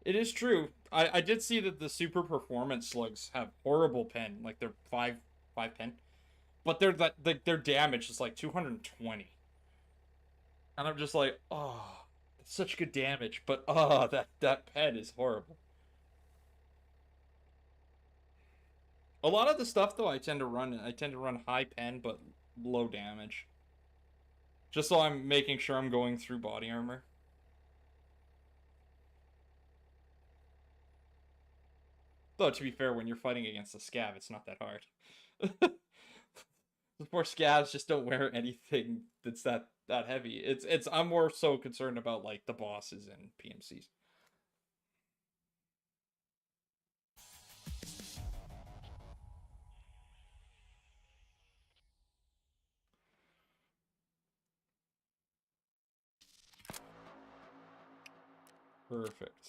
It is true. I did see that the super performance slugs have horrible pen, like they're five pen, but their damage is like 220, and I'm just like, oh, that's such good damage, but oh, that pen is horrible. A lot of the stuff though, I tend to run high pen but low damage, just so I'm making sure I'm going through body armor. Though to be fair, when you're fighting against a scav, it's not that hard. The poor scavs just don't wear anything that's that heavy. It's I'm more so concerned about like the bosses and PMCs. Perfect.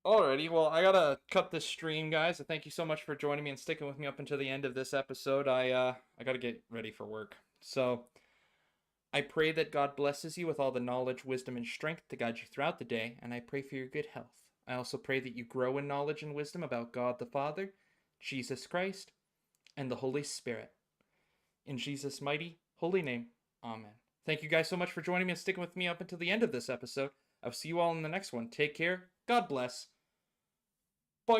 Alrighty, well, I gotta cut this stream, guys. Thank you so much for joining me and sticking with me up until the end of this episode. I gotta get ready for work. So I pray that God blesses you with all the knowledge, wisdom, and strength to guide you throughout the day, and I pray for your good health. I also pray that you grow in knowledge and wisdom about God the Father, Jesus Christ, and the Holy Spirit. In Jesus' mighty, holy name, amen. Thank you guys so much for joining me and sticking with me up until the end of this episode. I'll see you all in the next one. Take care. God bless. Bye.